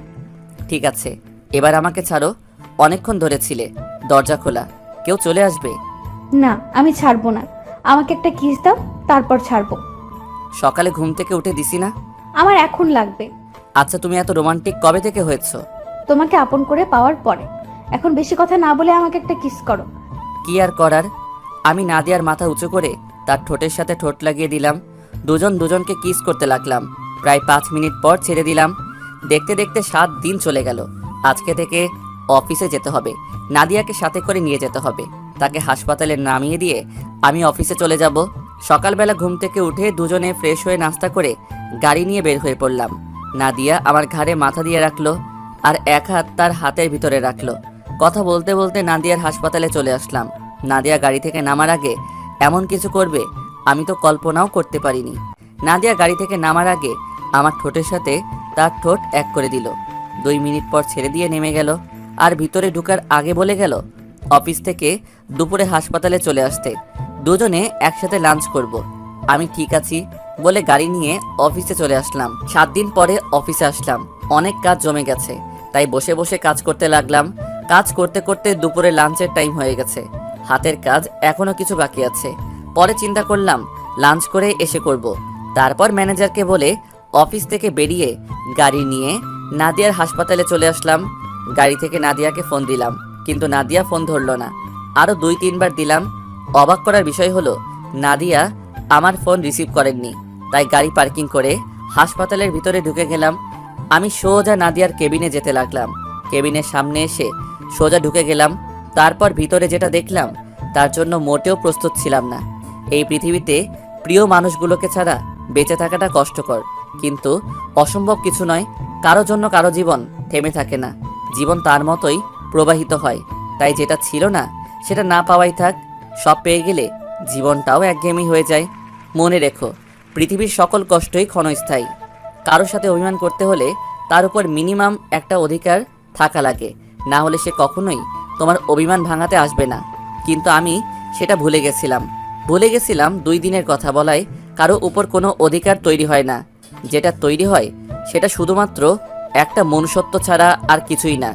ঠিক আছে, এবার আমাকে ছাড়ো। অনেকক্ষণ ধরেছিলে। দরজা খোলা, কেউ চলে আসবে। না, আমি ছাড়বো না। আমাকে একটা কিস দাও, তারপর ছাড়বো। সকালে ঘুম থেকে উঠে দিছি না? আমার এখন লাগবে। আচ্ছা, তুমি এত রোমান্টিক কবে থেকে হয়েছো? তোমাকে আপন করে পাওয়ার পরে। এখন বেশি কথা না বলে আমাকে একটা কিস করো। কি আর করার, আমি নাদিয়ার মাথা উঁচু করে তার ঠোঁটের সাথে ঠোঁট লাগিয়ে দিলাম। দুজন দুজনকে কিস করতে লাগলাম। প্রায় 5 মিনিট পর ছেড়ে দিলাম। দেখতে দেখতে 7 দিন চলে গেল। আজকে থেকে অফিসে যেতে হবে। নাদিয়াকে সাথে করে নিয়ে যেতে হবে। তাকে হাসপাতালে নামিয়ে দিয়ে আমি অফিসে চলে যাব। সকালবেলা ঘুম থেকে উঠে দুজনে ফ্রেশ হয়ে নাস্তা করে গাড়ি নিয়ে বের হয়ে পড়লাম। নাদিয়া আমার ঘাড়ে মাথা দিয়ে রাখলো আর এক হাত তার হাতের ভিতরে রাখলো। কথা বলতে বলতে নাদিয়ার হাসপাতালে চলে আসলাম। নাদিয়া গাড়ি থেকে নামার আগে এমন কিছু করবে আমি তো কল্পনাও করতে পারিনি। নাদিয়া গাড়ি থেকে নামার আগে আমার ঠোঁটের সাথে তার ঠোঁট এক করে দিল। 2 মিনিট পর ছেড়ে দিয়ে নেমে গেল আর ভিতরে ঢুকার আগে বলে গেল অফিস থেকে দুপুরে হাসপাতালে চলে আসতে, দুজনে একসাথে লাঞ্চ করব। আমি ঠিক আছি বলে গাড়ি নিয়ে অফিসে চলে আসলাম। 7 দিন পরে অফিসে আসলাম। অনেক কাজ জমে গেছে, তাই বসে বসে কাজ করতে লাগলাম। কাজ করতে করতে দুপুরে লাঞ্চের টাইম হয়ে গেছে। হাতের কাজ এখনো কিছু বাকি আছে। পরে চিন্তা করলাম লাঞ্চ করে এসে করব। তারপর ম্যানেজারকে বলে অফিস থেকে বেরিয়ে গাড়ি নিয়ে নাদিয়ার হাসপাতালে চলে আসলাম। গাড়ি থেকে নাদিয়াকে ফোন দিলাম, কিন্তু নাদিয়া ফোন ধরলো না। আরও 2-3 বার দিলাম। অবাক করার বিষয় হলো নাদিয়া আমার ফোন রিসিভ করেননি। তাই গাড়ি পার্কিং করে হাসপাতালের ভিতরে ঢুকে গেলাম। আমি সোজা নাদিয়ার কেবিনে যেতে লাগলাম। কেবিনের সামনে এসে সোজা ঢুকে গেলাম। তারপর ভিতরে যেটা দেখলাম তার জন্য মোটেও প্রস্তুত ছিলাম না। এই পৃথিবীতে প্রিয় মানুষগুলোকে ছাড়া বেঁচে থাকাটা কষ্টকর, কিন্তু অসম্ভব কিছু নয়। কারো জন্য কারো জীবন থেমে থাকে না, জীবন তার মতোই প্রবাহিত হয়। তাই যেটা ছিল না সেটা না পাওয়াই থাক। সব পেয়ে গেলে জীবনটাও একঘেয়েমি হয়ে যায়। মনে রেখো, পৃথিবীর সকল কষ্টই ক্ষণস্থায়ী। কারোর সাথে অভিমান করতে হলে তার উপর মিনিমাম একটা অধিকার থাকা লাগে, না হলে সে কখনোই তোমার অভিমান ভাঙাতে আসবে না। কিন্তু আমি সেটা ভুলে গেছিলাম 2 দিনের কথা বলায় কারো উপর কোনো অধিকার তৈরি হয় না। যেটা তৈরি হয় সেটা শুধুমাত্র একটা মনুষ্যত্ব ছাড়া আর কিছুই না।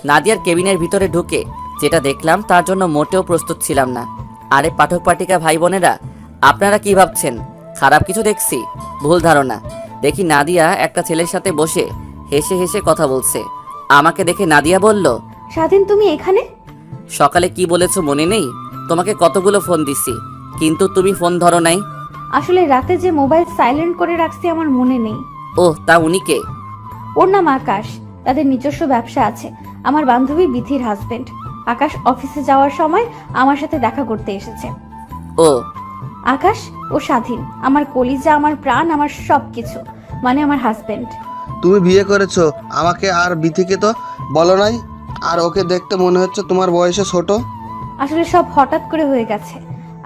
নাদিয়ার কেবিনের ভিতরে ঢুকে যেটা দেখলাম তার জন্য মোটেও প্রস্তুত ছিলাম না। আরে পাঠক পাঠিকা ভাই বোনেরা, আপনারা কি ভাবছেন খারাপ কিছু দেখছি? ভুল ধারণা। দেখি নাদিয়া একটা ছেলের সাথে বসে হেসে হেসে কথা বলছে। আমাকে দেখে নাদিয়া বলল, স্বাধীন, তুমি এখানে? সকালে কি বলেছো মনে নেই? তোমাকে কতগুলো ফোন দিছি, কিন্তু তুমি ফোন ধরো নাই। আসলে রাতে যে মোবাইল সাইলেন্ট করে রাখছি আমার মনে নেই। ওহ, তা উনি কে? ওর নাম আকাশ। তাদের নিজস্ব ব্যবসা আছে। আমার বান্ধবী বিথির হাজবেন্ড। আকাশ অফিসে যাওয়ার সময় আমার সাথে দেখা করতে এসেছে। ও আকাশ ও স্বাধীন আমার কলিজা, আমার প্রাণ, আমার সবকিছু, মানে আমার হাজবেন্ড। তুমি বিয়ে করেছো আমাকে আর বিথিকে তো বলো নাই। আর ওকে দেখতে মনে হচ্ছে তোমার বয়সে ছোট। আসলে সব হঠাৎ করে হয়ে গেছে।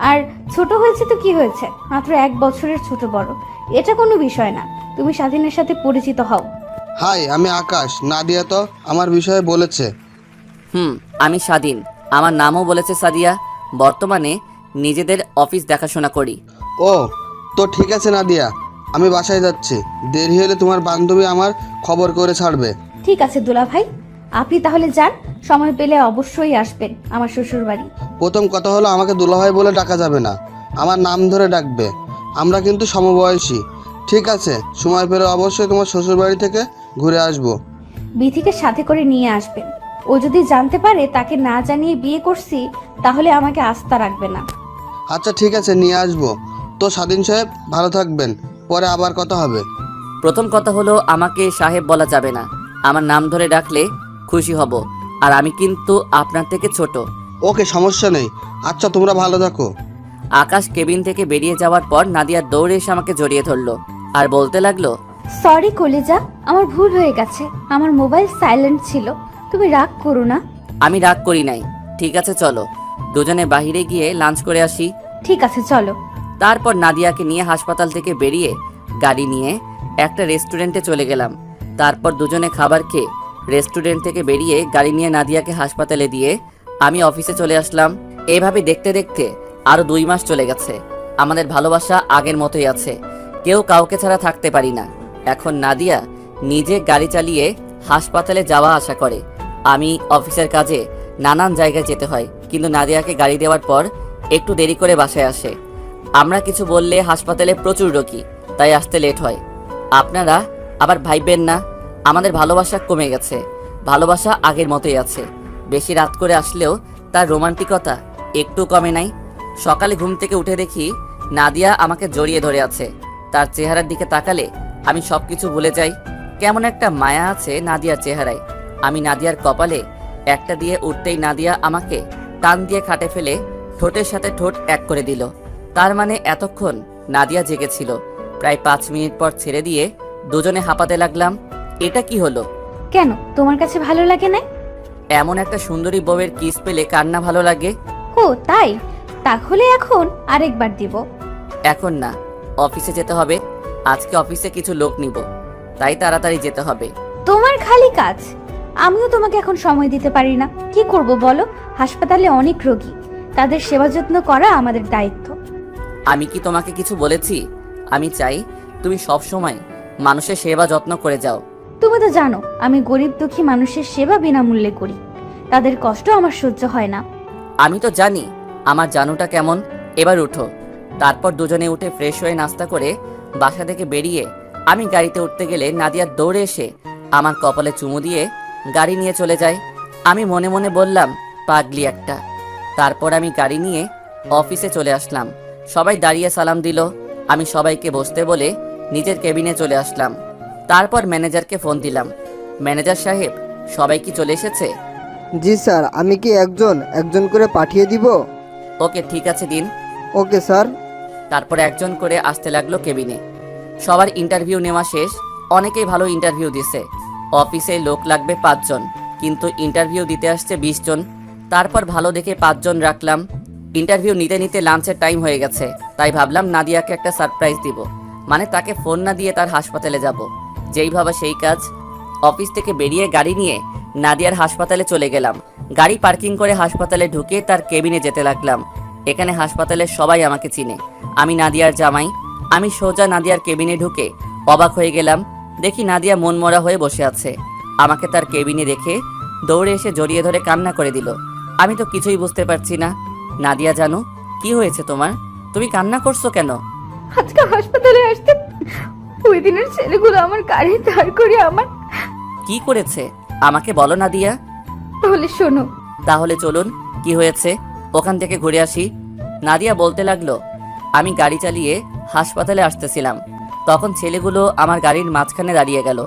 আর ছোট হয়েছে তো কি হয়েছে, মাত্র 1 বছরের ছোট বড়, এটা কোনো বিষয় না। তুমি স্বাধীনের সাথে পরিচিত হও। হাই, আমি আকাশ। নাদিয়া তো আমার বিষয়ে বলেছে। আমি স্বাধীন। আমার নামও বলেছে সাদিয়া। বর্তমানে নিজেদের অফিস দেখাশোনা করি। ও, তো ঠিক আছে নাদিয়া, আমি বাসায় যাচ্ছি। দেরি হলে তোমার বান্ধবী আমার খবর করে ছাড়বে। ঠিক আছে দুলা ভাই, আপনি তাহলে যান। সময় পেলে অবশ্যই আসবেন আমার শ্বশুর বাড়ি। প্রথম কথা হলো আমাকে দুলাভাই বলে ডাকা যাবে না, আমার নাম ধরে ডাকবে। আমরা কিন্তু সমবয়সী। ঠিক আছে, সময় পেলে অবশ্যই তোমার শ্বশুরবাড়ি থেকে ঘুরে আসবো। বিথিকে সাথে করে নিয়ে আসবেন। ও যদি জানতে পারে তাকে না জানিয়ে বিয়ে করছি, তাহলে আমাকে আস্থা রাখবে না। আচ্ছা ঠিক আছে, নিয়ে আসবো। তো স্বাধীন সাহেব, ভালো থাকবেন, পরে আবার কথা হবে। প্রথম কথা হলো আমাকে সাহেব বলা যাবে না। আমার নাম ধরে ডাকলে খুশি হব। আর আমি কিন্তু আপনার থেকে ছোট। ওকে, সমস্যা নেই। আচ্ছা, তোমরা ভালো থাকো। আকাশ কেবিন থেকে বেরিয়ে যাওয়ার পর নাদিয়া দৌড়ে এসে আমাকে জড়িয়ে ধরলো আর বলতে লাগলো, সরি কলিজা, আমার ভুল হয়ে গেছে। আমার মোবাইল সাইলেন্ট ছিল, তুমি রাগ করো না। আমি রাগ করি নাই। ঠিক আছে চলো, দুজনে বাইরে গিয়ে লাঞ্চ করে আসি। ঠিক আছে চলো। তারপর নাদিয়াকে নিয়ে হাসপাতাল থেকে বেরিয়ে গাড়ি নিয়ে একটা রেস্টুরেন্টে চলে গেলাম। তারপর দুজনে খাবার খেয়ে রেস্টুরেন্ট থেকে বেরিয়ে গাড়ি নিয়ে নাদিয়াকে হাসপাতালে দিয়ে আমি অফিসে চলে আসলাম। এভাবে দেখতে দেখতে আরও 2 মাস চলে গেছে। আমাদের ভালোবাসা আগের মতোই আছে। কেউ কাউকে ছাড়া থাকতে পারি না। এখন নাদিয়া নিজে গাড়ি চালিয়ে হাসপাতালে যাওয়া আসা করে। আমি অফিসের কাজে নানান জায়গায় যেতে হয়, কিন্তু নাদিয়াকে গাড়ি দেওয়ার পর একটু দেরি করে বাসায় আসে। আমরা কিছু বললে হাসপাতালে প্রচুর রোগী, তাই আসতে লেট হয়। আপনারা আবার ভাইবেন না আমাদের ভালোবাসা কমে গেছে, ভালোবাসা আগের মতোই আছে। বেশি রাত করে আসলেও তার রোমান্টিকতা একটু কমে নাই। সকালে ঘুম থেকে উঠে দেখি নাদিয়া আমাকে জড়িয়ে ধরে আছে। তার চেহারার দিকে তাকালে আমি সব কিছু ভুলে যাই। কেমন একটা মায়া আছে নাদিয়ার চেহারায়। আমি নাদিয়ার কপালে একটা দিয়ে উঠতেই নাদিয়া আমাকে টান দিয়ে খাটে ফেলে ঠোঁটের সাথে ঠোঁট এক করে দিল। তার মানে এতক্ষণ নাদিয়া জেগেছিল। প্রায় 5 মিনিট পর ছেড়ে দিয়ে দুজনে হাঁপাতে লাগলাম। এটা কি হলো? কেন, তোমার কাছে ভালো লাগে না? এমন একটা সুন্দরী বউয়ের কিস পেলে কান্না ভালো লাগে? ও তাই, তাহলে এখন আরেকবার দিব। এখন না, অফিসে যেতে হবে। আজকে অফিসে কিছু লোক নিব, তাই তাড়াতাড়ি যেতে হবে। তোমার খালি কাজ, আমিও তোমাকে এখন সময় দিতে পারি না। কি করব বলো, হাসপাতালে অনেক রোগী, তাদের সেবা যত্ন করা আমাদের দায়িত্ব। আমি কি তোমাকে কিছু বলেছি? আমি চাই তুমি সব সময় মানুষের সেবা যত্ন করে যাও। তুমি তো জানো আমি গরিব দুঃখী মানুষের সেবা বিনামূল্যে করি, তাদের কষ্ট আমার সহ্য হয় না। আমি তো জানি আমার জানুটা কেমন। এবার উঠো। তারপর দুজনে উঠে ফ্রেশ হয়ে নাস্তা করে বাসা থেকে বেরিয়ে আমি গাড়িতে উঠতে গেলে নাদিয়া দৌড়ে এসে আমার কপালে চুমু দিয়ে গাড়ি নিয়ে চলে যায়। আমি মনে মনে বললাম, পাগলি একটা। তারপর আমি গাড়ি নিয়ে অফিসে চলে আসলাম। সবাই দাঁড়িয়ে সালাম দিল। আমি সবাইকে বসতে বলে নিজের কেবিনে চলে আসলাম। তারপর ম্যানেজারকে ফোন দিলাম। ম্যানেজার সাহেব, সবাই কি চলে এসেছে? জি স্যার, আমি কি একজন একজন করে পাঠিয়ে দিব? ওকে, ঠিক আছে, দিন। Okay sir. তারপর একজন করে আসতে লাগলো কেবিনে। সবার ইন্টারভিউ নেওয়া শেষ। অনেকেই ভালো ইন্টারভিউ দিছে। অফিসে লোক লাগবে 5 জন, কিন্তু ইন্টারভিউ দিতে আসছে 20 জন। তারপর ভালো দেখে 5 জন রাখলাম। ইন্টারভিউ নিতে নিতে লাঞ্চের টাইম হয়ে গেছে, তাই ভাবলাম নাদিয়াকে একটা সারপ্রাইজ দিব। মানে তাকে ফোন না দিয়ে তার হাসপাতালে যাব। যেই ভাবা সেই কাজ। অফিস থেকে বেরিয়ে গাড়ি নিয়ে নাদিয়ার হাসপাতালে চলে গেলাম। গাড়ি পার্কিং করে হাসপাতালে ঢুকে তার কেবিনে যেতে লাগলাম। এখানে হাসপাতালের সবাই আমাকে চিনে, আমি নাদিয়ার জামাই। আমি সোজা নাদিয়ার কেবিনে ঢুকে অবাক হয়ে গেলাম। দেখি নাদিয়া মনমরা হয়ে বসে আছে। আমাকে তার কেবিনে দেখে দৌড়ে এসে জড়িয়ে ধরে কান্না করে দিল। আমি তো কিছুই বুঝতে পারছি না। নাদিয়া জানো, কি হয়েছে তোমার? তুমি কান্না করছো কেন? আজকে হাসপাতালে আসতে ওই দিনের ছেলেগুলো আমার গাড়ি দাঁড় করিয়ে আমার। কি করেছে আমাকে বলো নাদিয়া। তাহলে শোনো। তাহলে চলুন, কি হয়েছে ওখান থেকে ঘুরে আসি। নাদিয়া বলতে লাগলো। আমি গাড়ি চালিয়ে হাসপাতালে আসতেছিলাম, তখন ছেলেগুলো আমার গাড়ির মাঝখানে দাঁড়িয়ে গেল।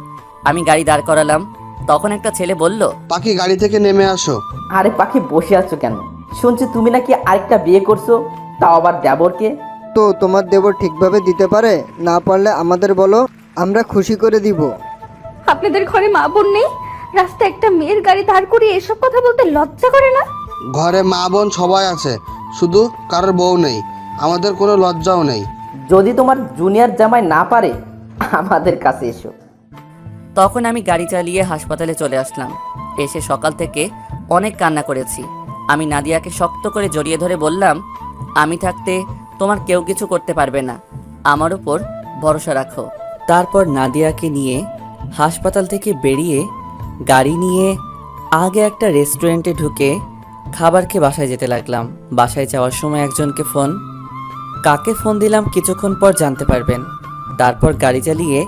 আমি গাড়ি দাঁড় করালাম, তখন একটা ছেলে বলল, পাখি গাড়ি থেকে নেমে আসো। আরে পাখি, বসে আছো কেন? শুনছি তুমি নাকি আরেকটা বিয়ে করছো, তাও আবার দেবরকে। তো তোমার দেবর ঠিকভাবে দিতে পারে? না পারলে আমাদের বলো, আমরা খুশি করে দিব। আপনাদের ঘরে মা বোন নেই? রাস্তায় একটা মেয়ের গাড়ি দাঁড় করিয়ে এসব কথা বলতে লজ্জা করে না? ঘরে মা বোন সবাই আছে, শুধু কারোর বউ নেই। আমাদের কোনো লজ্জাও নেই। যদি তোমার জুনিয়র জামাই না পারে, আমাদের কাছে এসো। তখন আমি গাড়ি চালিয়ে হাসপাতালে চলে আসলাম। এসে সকাল থেকে অনেক কান্না করেছি। আমি নাদিয়াকে শক্ত করে জড়িয়ে ধরে বললাম, আমি থাকতে তোমার কেউ কিছু করতে পারবে না, আমার উপর ভরসা রাখো। তারপর নাদিয়াকে নিয়ে হাসপাতাল থেকে বেরিয়ে গাড়ি নিয়ে আগে একটা রেস্টুরেন্টে ঢুকে খাবার খেয়ে বাসায় যেতে লাগলাম। বাসায় যাওয়ার সময় একজনকে ফোন, কাকে ফোন দিলাম কিছুক্ষণ পর জানতে পারবেন। তারপর গাড়ি চালিয়ে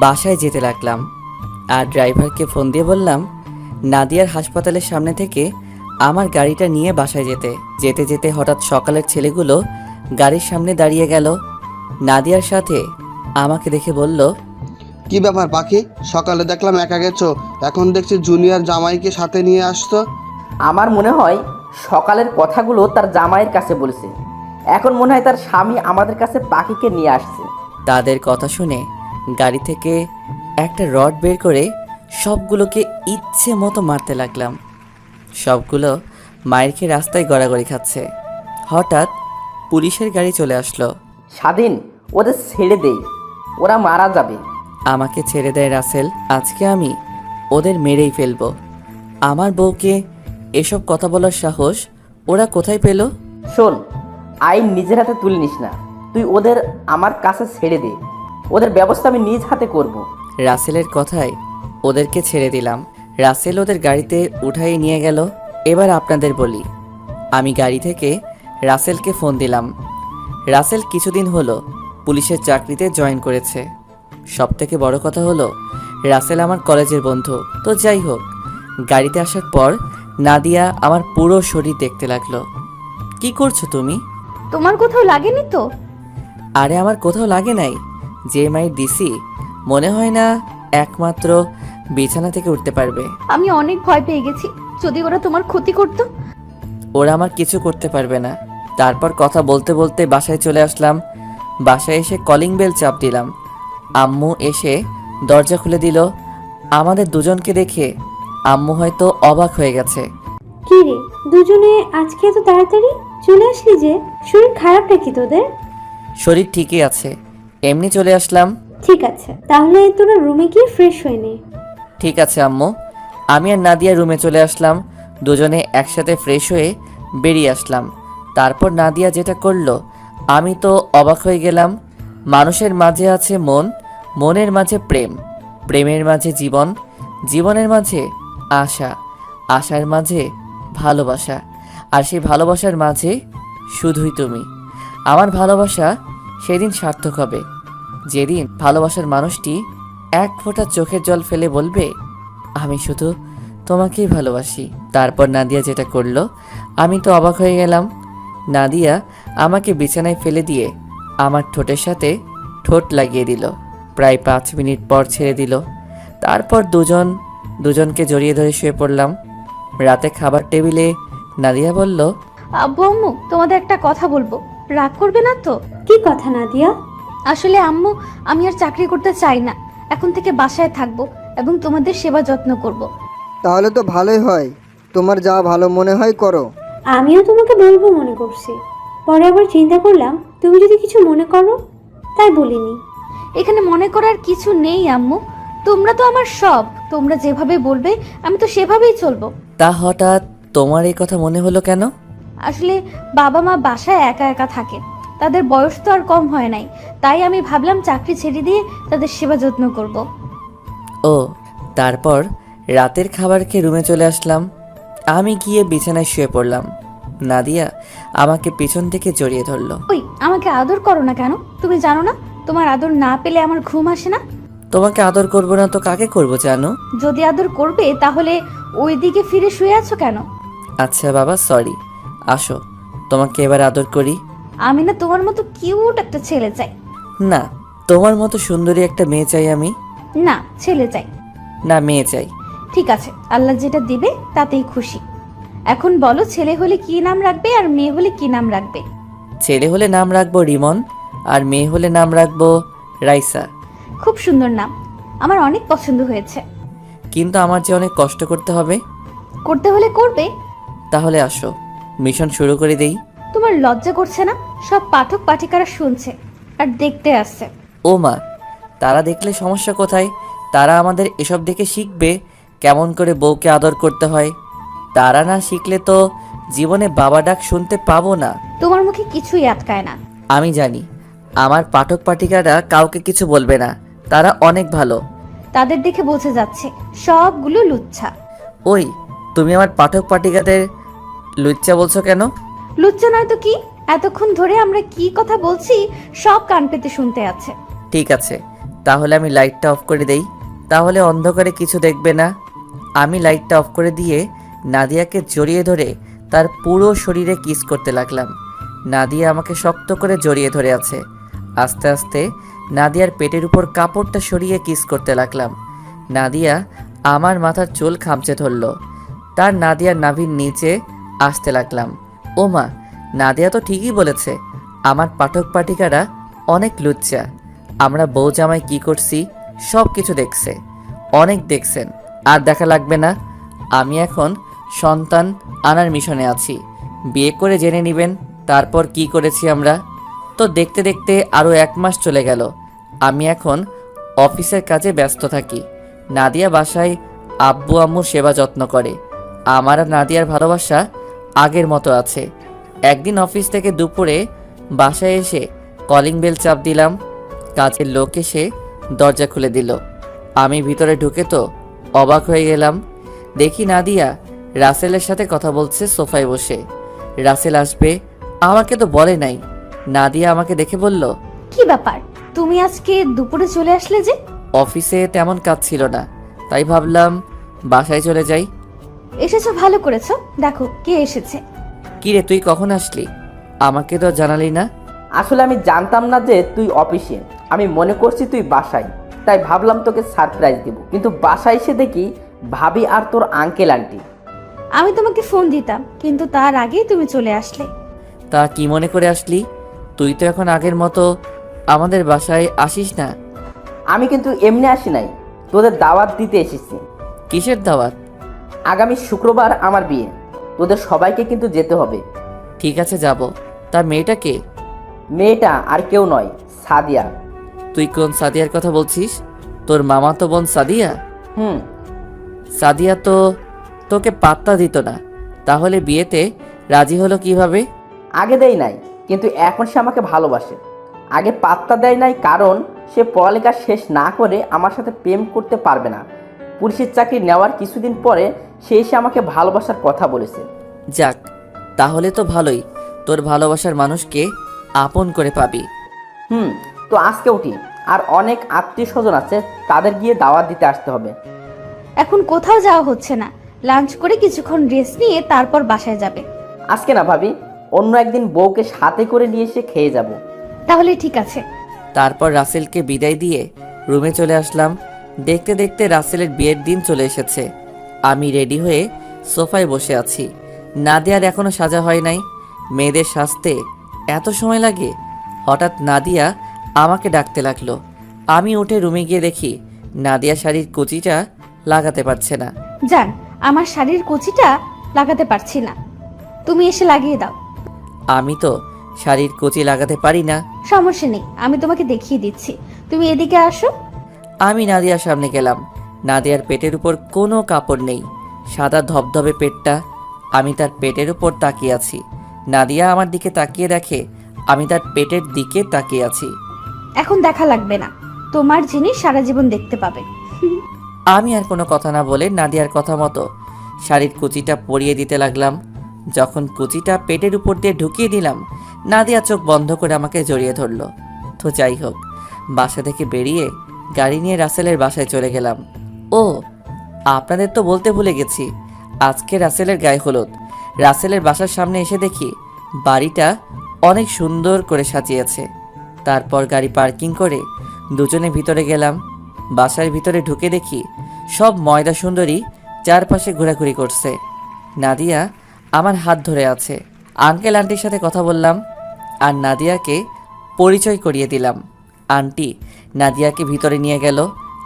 বাসায় যেতে লাগলাম আর ড্রাইভারকে ফোন দিয়ে বললাম নাদিয়ার হাসপাতালের সামনে থেকে আমার গাড়িটা নিয়ে বাসায় যেতে। যেতে যেতে হঠাৎ সকালের ছেলেগুলো গাড়ির সামনে দাঁড়িয়ে গেল। নাদিয়ার সাথে আমাকে দেখে বলল, কি ব্যাপার পাখি, সকালে দেখলাম একা গেছো, এখন দেখছি জুনিয়র জামাইকে সাথে নিয়ে আসতো। আমার মনে হয় সকালের কথাগুলো তার জামাইয়ের কাছে বলেছে, এখন মনে হয় তার স্বামী আমাদের কাছে পাখিকে নিয়ে আসছে। তাদের কথা শুনে গাড়ি থেকে একটা রড বের করে সবগুলোকে ইচ্ছে মতো মারতে লাগলাম। সবগুলো মায়ের খেয়ে রাস্তায় গড়াগড়ি খাচ্ছে। হঠাৎ পুলিশের গাড়ি চলে আসলো। স্বাধীন, ওদের ছেড়ে দেই, ওরা মারা যাবে। আমাকে ছেড়ে দেয় রাসেল, আজকে আমি ওদের মেরেই ফেলবো। আমার বউকে এসব কথা বলার সাহস ওরা কোথায় পেল? শোন, আইন নিজের হাতে তুলে নিস না, তুই ওদের আমার কাছে ছেড়ে দে, ওদের ব্যবস্থা আমি নিজ হাতে করব। রাসেলের কথায় ওদেরকে ছেড়ে দিলাম। রাসেল ওদের গাড়িতে উঠাই নিয়ে গেল। এবার আপনাদের বলি, আমি গাড়ি থেকে রাসেলকে ফোন দিলাম। রাসেল কিছুদিন হলো পুলিশের চাকরিতে জয়েন করেছে। সবথেকে বড় কথা হলো রাসেল আমার কলেজের বন্ধু। তো যাই হোক, গাড়িতে আসার পর নাদিয়া আমার পুরো শরীর দেখতে লাগলো। কি করছো তুমি? তোমার কোথাও লাগেনি তো? আরে আমার কোথাও লাগে নাই। যে মাইর দিছি মনে হয় না একমাত্র বিছানা থেকে উঠতে পারবে। আমি অনেক ভয় পেয়ে গেছি, যদি ওরা তোমার ক্ষতি করতো। ওরা আমার কিছু করতে পারবে না। তারপর কথা বলতে বলতে বাসায় চলে আসলাম। বাসায় এসে কলিং বেল চাপ দিলাম। আম্মু এসে দরজা খুলে দিল। আমাদের দুজনকে দেখে আম্মু হয়তো অবাক হয়ে গেছে। কি রে, দুজনে আজকে এত তাড়াতাড়ি চলে আসলি যে? শরীর খারাপ নাকি তোদের? শরীর ঠিকই আছে, এমনি চলে আসলাম। ঠিক আছে, তাহলে তোরা রুমে গিয়ে ফ্রেশ হয়ে নে। ঠিক আছে আম্মু। আমি আর নাদিয়া রুমে চলে আসলাম। দুজনে একসাথে ফ্রেশ হয়ে বেরিয়ে আসলাম। তারপর নাদিয়া যেটা করলো আমি তো অবাক হয়ে গেলাম। মানুষের মাঝে আছে মন, মনের মাঝে প্রেম, প্রেমের মাঝে জীবন, জীবনের মাঝে আশা, আশার মাঝে ভালোবাসা, আর সেই ভালোবাসার মাঝে শুধুই তুমি। আমার ভালোবাসা সেদিন সার্থক হবে যেদিন ভালোবাসার মানুষটি এক ফোঁটা চোখের জল ফেলে বলবে, আমি শুধু তোমাকেই ভালোবাসি। তারপর নাদিয়া যেটা করলো আমি তো অবাক হয়ে গেলাম। নাদিয়া আমাকে বিছানায় ফেলে দিয়ে আমার ঠোঁটের সাথে ঠোঁট লাগিয়ে দিল। প্রায় 5 মিনিট পর ছেড়ে দিল। তারপর দুজনকে জড়িয়ে ধরে শুয়ে পড়লাম। রাতে খাবার টেবিলে নাদিয়া বলল, আব্বু আম্মু, তোমাদের একটা কথা বলবো, রাগ করবে না তো? কি কথা নাদিয়া? আসলে আম্মু, আমি আর চাকরি করতে চাই না। এখন থেকে বাসায় থাকবো এবং তোমাদের সেবা যত্ন করব। তাহলে তো ভালোই হয়, তোমার যা ভালো মনে হয় করো। আমিও তোমাকে বলবো মনে করছি, পরে আবার চিন্তা করলাম তুমি যদি কিছু মনে করো, তাই বলিনি। এখানে মনে করার কিছু নেই আম্মু, তোমরা তো আমার সব। তোমরা যেভাবে বলবে আমি তো সেভাবেই চলবো। তা হঠাৎ তোমার এই কথা মনে হলো কেন? আসলে বাবা মা বাসায় একা একা থাকে, তাদের বয়স তো আর কম হয় নাই, তাই আমি ভাবলাম চাকরি ছেড়ে দিয়ে তাদের সেবা যত্ন করব। ও, তারপর রাতের খাবার খেয়ে রুমে চলে আসলাম। আমি গিয়ে বিছানায় শুয়ে পড়লাম। নাদিয়া আমাকে পিছন থেকে জড়িয়ে ধরলো। ওই, আমাকে আদর করো না কেন? তুমি জানো না তোমার আদর না পেলে আমার ঘুম আসে না? তোমাকে আদর করবো না তো কাকে করবো জানো? যদি আদর করবে তাহলে ওই দিকে ফিরে শুয়ে আছো কেন? আচ্ছা বাবা, সরি। আসো, তোমাকে এবার আদর করি। আমি না তোমার মতো কিউট একটা ছেলে চাই। না, তোমার মতো সুন্দরী একটা মেয়ে চাই আমি। না, ছেলে চাই। না, মেয়ে চাই। ঠিক আছে, আল্লাহ যেটা দিবে তাতেই খুশি। এখন বলো, ছেলে হলে কি নাম রাখবে আর মেয়ে হলে কি নাম রাখবে? ছেলে হলে নাম রাখবো রিমন, আর মেয়ে হলে নাম রাখবো রাইসা। খুব সুন্দর নাম, আমার অনেক পছন্দ হয়েছে। কিন্তু আমার যে অনেক কষ্ট করতে হবে। করতে হলে করবে। তাহলে আসো, মিশন শুরু করে দেই। তোমার লজ্জা করছে না? সব পাঠক পাঠিকারা শুনছে আর দেখতে আসছে। ও মা, তারা দেখলে সমস্যা কোথায়? তারা আমাদের এসব দেখে শিখবে কেমন করে বউকে আদর করতে হয়। তারা না শিখলে তো জীবনে বাবা ডাক শুনতে পাবো না। তোমার মুখে কিছুই আটকায় না। আমি জানি আমার পাঠক পাঠিকারা কাউকে কিছু বলবে না, তারা অনেক ভালো। তাদের দেখে বোঝা যাচ্ছে সবগুলো লুচ্ছা। ওই, তুমি আমার পাঠক পাঠিকাদের লুচ্চা বলছো কেন? লুচ্চা নয় তো কি? এতক্ষণ ধরে আমরা কি কথা বলছি সব কান পেতে শুনতে আছে। ঠিক আছে, তাহলে আমি লাইটটা অফ করে দেই, তাহলে অন্ধকারে কিছু দেখবে না। আমি লাইটটা অফ করে দিয়ে নাদিয়াকে জড়িয়ে ধরে তার পুরো শরীরে কিস করতে লাগলাম। নাদিয়া আমাকে শক্ত করে জড়িয়ে ধরে আছে। আস্তে আস্তে নাদিয়ার পেটের উপর কাপড়টা সরিয়ে কিস করতে লাগলাম। নাদিয়া আমার মাথার চুল খামচে ধরল। তার নাদিয়ার নাভির নিচে আসতে লাগলাম। ও মা, নাদিয়া তো ঠিকই বলেছে, আমার পাঠক পাঠিকারা অনেক লুচ্চা। আমরা বউ জামাই কি করছি সব কিছু দেখছে, অনেক দেখছেন। আর দেখা লাগবে না। আমি এখন সন্তান আনার মিশনে আছি। বিয়ে করে জেনে নেবেন তারপর কি করেছি আমরা। তো দেখতে দেখতে আরও 1 মাস চলে গেল। আমি এখন অফিসের কাজে ব্যস্ত থাকি। নাদিয়া বাসায় আব্বু আম্মুর সেবা যত্ন করে। আমার আর নাদিয়ার ভালোবাসা আগের মতো আছে। একদিন অফিস থেকে দুপুরে বাসায় এসে কলিং বেল চাপ দিলাম। কাজের লোক এসে দরজা খুলে দিল। আমি ভিতরে ঢুকে তো অবাক হয়ে গেলাম। দেখি নাদিয়া রাসেলের সাথে কথা বলছে সোফায় বসে। রাসেল আসবে আমাকে তো বলে নাই। নাদিয়া আমাকে দেখে বলল, কি ব্যাপার, তুমি আজকে দুপুরে চলে আসলে যে? অফিসে তেমন কাজ ছিল না, তাই ভাবলাম বাসায় চলে যাই। এসেছো, ভালো করেছো। দেখো কে এসেছে। কি রে, তুই কখন আসলি? আমাকে তো জানালি না। আসলে আমি জানতাম না যে তুই অফিসে, আমি মনে করছি তুই বাসায়, তাই ভাবলাম তোকে সারপ্রাইজ দিব। কিন্তু বাসায় এসে দেখি ভাবি আর তোর আঙ্কেল আন্টি। আমি তোমাকে ফোন দিতাম, কিন্তু তার আগেই তুমি চলে আসলে। তা কি মনে করে আসলি? তুই তো এখন আগের মতো আমাদের বাসায় আসিস না। আমি কিন্তু এমনি আসি নাই, তোদের দাওয়াত দিতে এসেছি। কিসের দাওয়াত? আগামী শুক্রবার আমার বিয়ে, তোদের সবাইকে কিন্তু যেতে হবে। ঠিক আছে, যাব। তা মেয়েটা কে? মেয়েটা আর কেউ নয়, সাদিয়া। তুই কোন সাদিয়ার কথা বলছিস? তোর মামা তো বোন সাদিয়া? হুম। সাদিয়া তো তোকে পাত্তা দিত না, তাহলে বিয়েতে রাজি হলো কিভাবে? আগে দেয় নাই, কিন্তু এখন সে আমাকে ভালোবাসে। আগে পাত্তা দেয় নাই কারণ সে পড়ালেখা শেষ না করে আমার সাথে প্রেম করতে পারবে না। পুলিশের চাকরি নেওয়ার কিছুদিন পরে সে এসে আমাকে ভালোবাসার কথা বলেছে। যাক, তাহলে তো ভালোই, তোর ভালোবাসার মানুষকে আপন করে পাবি। তো আজকে উঠি, আর অনেক আত্মীয় স্বজন আছে, তাদের গিয়ে দাওয়াত দিতে আসতে হবে। এখন কোথাও যাওয়া হচ্ছে না, লাঞ্চ করে কিছুক্ষণ রেস্ট নিয়ে তারপর বাসায় যাবে। আজকে না ভাবি, অন্য একদিন বউকে সাথে করে নিয়ে এসে খেয়ে যাব। তাহলে ঠিক আছে। তারপর রাসেলকে বিদায় দিয়ে রুমে চলে আসলাম। দেখতে দেখতে রাসেলের বিয়ের দিন চলে এসেছে। আমি রেডি হয়ে সোফায় বসে আছি। নাদিয়ার এখনো সাজা হয় নাই। মেয়েদের সাজতে এত সময় লাগে? হঠাৎ নাদিয়া আমাকে ডাকতে লাগলো। আমি উঠে রুমে গিয়ে দেখি নাদিয়া শাড়ির কুচিটা লাগাতে পারছে না। জান, আমার শাড়ির কুচিটা লাগাতে পারছি না, তুমি এসে লাগিয়ে দাও। আমি তো শাড়ির কুচি লাগাতে পারি না। সমস্যা নেই, আমি তোমাকে দেখিয়ে দিচ্ছি, তুমি এদিকে আসো। আমি নাদিয়ার সামনে গেলাম। নাদিয়ার পেটের উপর কোনো কাপড় নেই, সাদা ধবধবে পেটটা। আমি তার পেটের উপর তাকিয়ে আছি। নাদিয়া আমার দিকে তাকিয়ে দেখে আমি তার পেটের দিকে তাকিয়ে আছি। এখন দেখা লাগবে না, তোমার জিনিস সারা জীবন দেখতে পাবে। আমি আর কোনো কথা না বলে নাদিয়ার কথা মতো শাড়ির কুচিটা পরিয়ে দিতে লাগলাম। যখন কুচিটা পেটের উপর দিয়ে ঢুকিয়ে দিলাম, নাদিয়া চোখ বন্ধ করে আমাকে জড়িয়ে ধরল। তো যাই হোক, বাসা থেকে বেরিয়ে গাড়ি নিয়ে রাসেলের বাসায় চলে গেলাম। ও, আপনাদের তো বলতে ভুলে গেছি, আজকে রাসেলের গায়ে হলুদ। রাসেলের বাসার সামনে এসে দেখি বাড়িটা অনেক সুন্দর করে সাজিয়েছে। তারপর গাড়ি পার্কিং করে দুজনে ভিতরে গেলাম। বাসার ভিতরে ঢুকে দেখি সব ময়দা সুন্দরী চারপাশে ঘোরাঘুরি করছে। নাদিয়া আমার হাত ধরে আছে। আঙ্কেল আন্টির সাথে কথা বললাম আর নাদিয়াকে পরিচয় করিয়ে দিলাম। আন্টি নাদিয়াকে ভিতরে নিয়ে গেল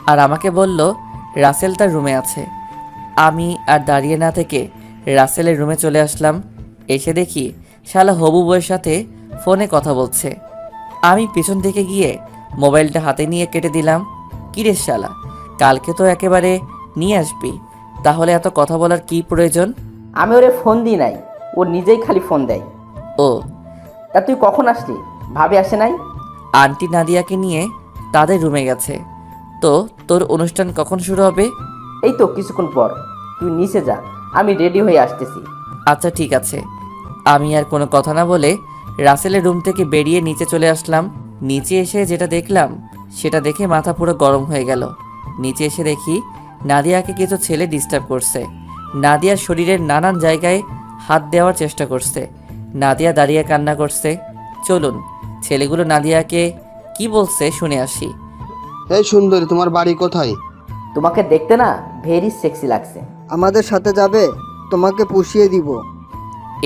আর আমাকে বলল রাসেল তার রুমে আছে। আমি আর দাঁড়িয়ে না থেকে রাসেলের রুমে চলে আসলাম। এসে দেখি শালা হবু বউয়ের সাথে ফোনে কথা বলছে। আমি পিছন থেকে গিয়ে মোবাইলটা হাতে নিয়ে কেটে দিলাম। কিরে শালা, কালকে তো একেবারে নিয়ে আসবি, তাহলে এত কথা বলার কি প্রয়োজন? আমি ওরে ফোন দিই নাই, ও নিজেই খালি ফোন দেয়। ও, তা তুই কখন আসলি? ভাবি আসে নাই? আন্টি নাদিয়াকে নিয়ে তাদের রুমে গেছে। তো তোর অনুষ্ঠান কখন শুরু হবে? এই তো কিছুক্ষণ পর, তুই নিচে যা, আমি রেডি হয়ে আসতেছি। আচ্ছা ঠিক আছে। আমি আর কোনো কথা না বলে রাসেলের রুম থেকে বেরিয়ে নিচে চলে আসলাম। নিচে এসে যেটা দেখলাম সেটা দেখে মাথা পুরো গরম হয়ে গেল। নিচে এসে দেখি নাদিয়াকে কিছু ছেলে ডিস্টার্ব করছে। নাদিয়ার শরীরের নানান জায়গায় হাত দেওয়ার চেষ্টা করছে। নাদিয়া দাঁড়িয়ে কান্না করছে। চলুন ছেলেগুলো নাদিয়াকে কি বলছে শুনে আসি। এই সুন্দরী, তোমার বাড়ি কোথায়? তোমাকে দেখতে না ভেরি সেক্সি লাগছে। আমাদের সাথে যাবে? তোমাকে পুষিয়ে দিব।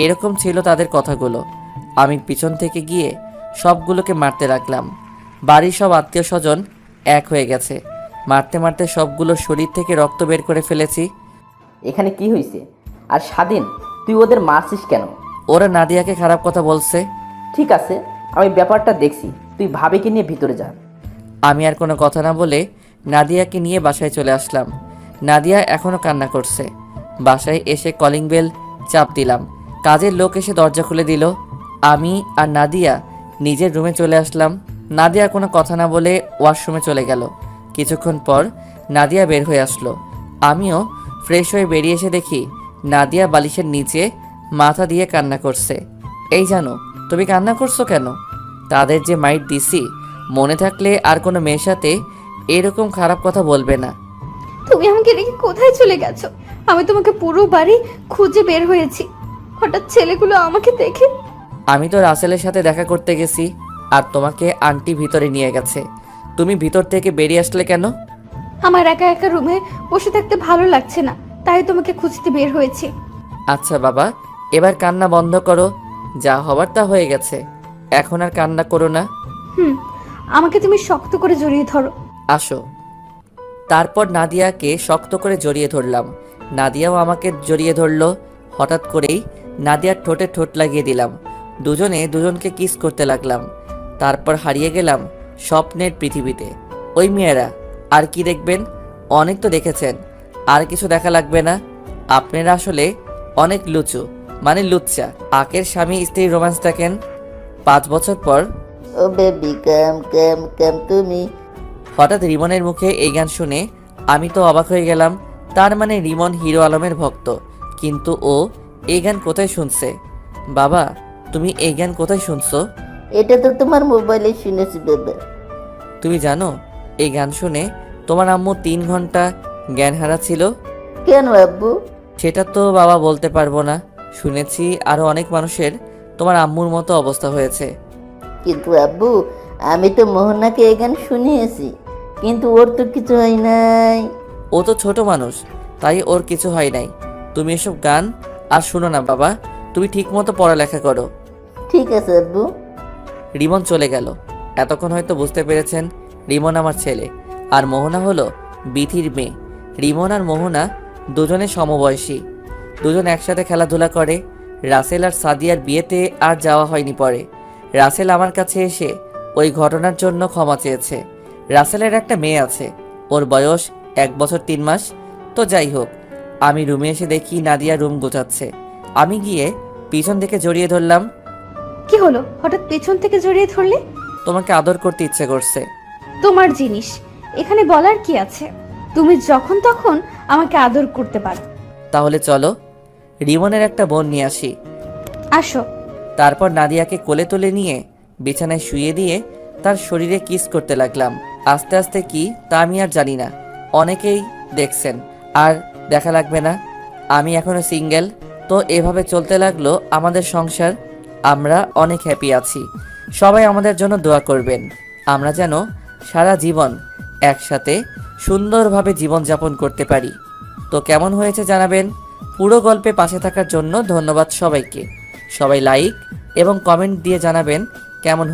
এরকম ছিল তাদের কথাগুলো। আমি পিছন থেকে গিয়ে সবগুলোকে মারতে লাগলাম। বাড়ির সব আত্মীয় স্বজন এক হয়ে গেছে। মারতে মারতে সবগুলো শরীর থেকে রক্ত বের করে ফেলেছি। এখানে কি হয়েছে? আর স্বাধীন, তুই ওদের মারছিস কেন? ওরা নাদিয়াকে খারাপ কথা বলছে। ঠিক আছে, আমি ব্যাপারটা দেখছি, তুই ভাবিকে নিয়ে ভিতরে যা। আমি আর কোনো কথা না বলে নাদিয়াকে নিয়ে বাসায় চলে আসলাম। নাদিয়া এখনও কান্না করছে। বাসায় এসে কলিং বেল চাপ দিলাম। কাজের লোক এসে দরজা খুলে দিল। আমি আর নাদিয়া নিজের রুমে চলে আসলাম। নাদিয়া কোনো কথা না বলে ওয়াশরুমে চলে গেল। কিছুক্ষণ পর নাদিয়া বের হয়ে আসলো। আমিও ফ্রেশ হয়ে বেরিয়ে এসে দেখি নাদিয়া বালিশের নিচে মাথা দিয়ে কান্না করছে। এই জানো, তুমি কান্না করছো কেন? তাদের যে মাইট দিছি মনে থাকলে আর কোনো মেয়ের সাথে এরকম খারাপ কথা বলবে না। তুমি আমাকে রেখে কোথায় চলে গেছো? আমি তোমাকে পুরো বাড়ি খুঁজে বের হয়েছি, হঠাৎ ছেলেগুলো আমাকে দেখে। আমি তো রাসেলের সাথে দেখা করতে গেছি আর তোমাকে আন্টি ভিতরে নিয়ে গেছে। তুমি ভিতর থেকে বেরিয়ে আসলে কেন? আমার একা একা রুমে বসে থাকতে ভালো লাগছে না, তাই তোমাকে খুঁজতে বের হয়েছি। আচ্ছা বাবা, এবার কান্না বন্ধ করো। যা হবার তা হয়ে গেছে, এখন আর কান্না করো না। আমাকে তুমি শক্ত করে জড়িয়ে ধরো। আসো। তারপর নাদিয়াকে শক্ত করে জড়িয়ে ধরলাম, নাদিয়াও আমাকে জড়িয়ে ধরলো। হঠাৎ করেই নাদিয়ার ঠোঁটে ঠোঁট লাগিয়ে দিলাম, দুজনে দুজনকে কিস করতে লাগলাম। তারপর হারিয়ে গেলাম স্বপ্নের পৃথিবীতে। ওই মেয়েরা আর কি দেখবেন, অনেক তো দেখেছেন, আর কিছু দেখা লাগবে না। আপনারা আসলে অনেক লুচু, মানে লুচ্চা। আকের স্বামী স্ত্রী রোম্যান্স দেখেন 5 বছর পর। ও বেবি কাম কাম কাম তুমি। হঠাৎ রিমনের মুখে এই গান শুনে আমি তো অবাক হয়ে গেলাম। তার মানে রিমন হিরো আলমের ভক্ত, কিন্তু ও এই গান কোথায় শুনছে? বাবা, তুমি এই গান কোথায় শুনছো? এটা তো তোমার মোবাইলে শুনেছি বাবা। তুমি জানো এই গান শুনে তোমার আম্মু 3 ঘন্টা জ্ঞান হারাচ্ছিল? কেন আব্বু? সেটা তো বাবা বলতে পারবো না। শুনেছি আরো অনেক মানুষের তোমার আম্মুর মতো অবস্থা হয়েছে। কিন্তু আব্বু, আমি তো মোহনাকে এই গান শুনিয়েছি, কিন্তু ওর তো কিছু হয় নাই। ও তো ছোট মানুষ, তাই ওর কিছু হয় নাই। তুমি এসব গান আর শুনো না বাবা, তুমি ঠিকমতো পড়ালেখা করো। ঠিক আছে আব্বু। রিমন চলে গেল। এতক্ষণ হয়তো বুঝতে পেরেছেন রিমন আমার ছেলে আর মোহনা হলো বিথির মেয়ে। রিমন আর মোহনা দুজনে সমবয়সী, দুজন একসাথে খেলাধুলা করে। রাসেল আর সাদিয়ার বিয়েতে আর যাওয়া হয়নি। পরে রাসেল আমার কাছে এসে ওই ঘটনার জন্য ক্ষমা চেয়েছে। রাসেলের একটা মেয়ে আছে, ওর বয়স 1 বছর 3 মাস। তো যাই হোক, আমি রুমে এসে দেখি নাদিয়া রুম গোছাচ্ছে। আমি গিয়ে পিছন থেকে জড়িয়ে ধরলাম। কি হলো, হঠাৎ পেছন থেকে জড়িয়ে ধরলে? তোমাকে আদর করতে ইচ্ছে করছে। তোমার জিনিস, এখানে বলার কি আছে? তুমি যখন তখন আমাকে আদর করতে পারো। তাহলে চলো রিমনের একটা বোন নিয়ে আসি। আসো। তারপর নাদিয়াকে কোলে তুলে নিয়ে বিছানায় শুইয়ে দিয়ে তার শরীরে কিস করতে লাগলাম। আস্তে আস্তে কি তা আমি আর জানি না, অনেকেই দেখছেন, আর দেখা লাগবে না। আমি এখনো সিঙ্গেল। তো এভাবে চলতে লাগলো আমাদের সংসার। আমরা অনেক হ্যাপি আছি। সবাই আমাদের জন্য দোয়া করবেন, আমরা যেন সারা জীবন একসাথে সুন্দরভাবে জীবনযাপন করতে পারি। তো কেমন হয়েছে জানাবেন। পুরো গল্পে পাশে থাকার জন্য ধন্যবাদ সবাইকে। সবাই লাইক এবং কমেন্ট দিয়ে জানাবেন কেমন হয়েছে।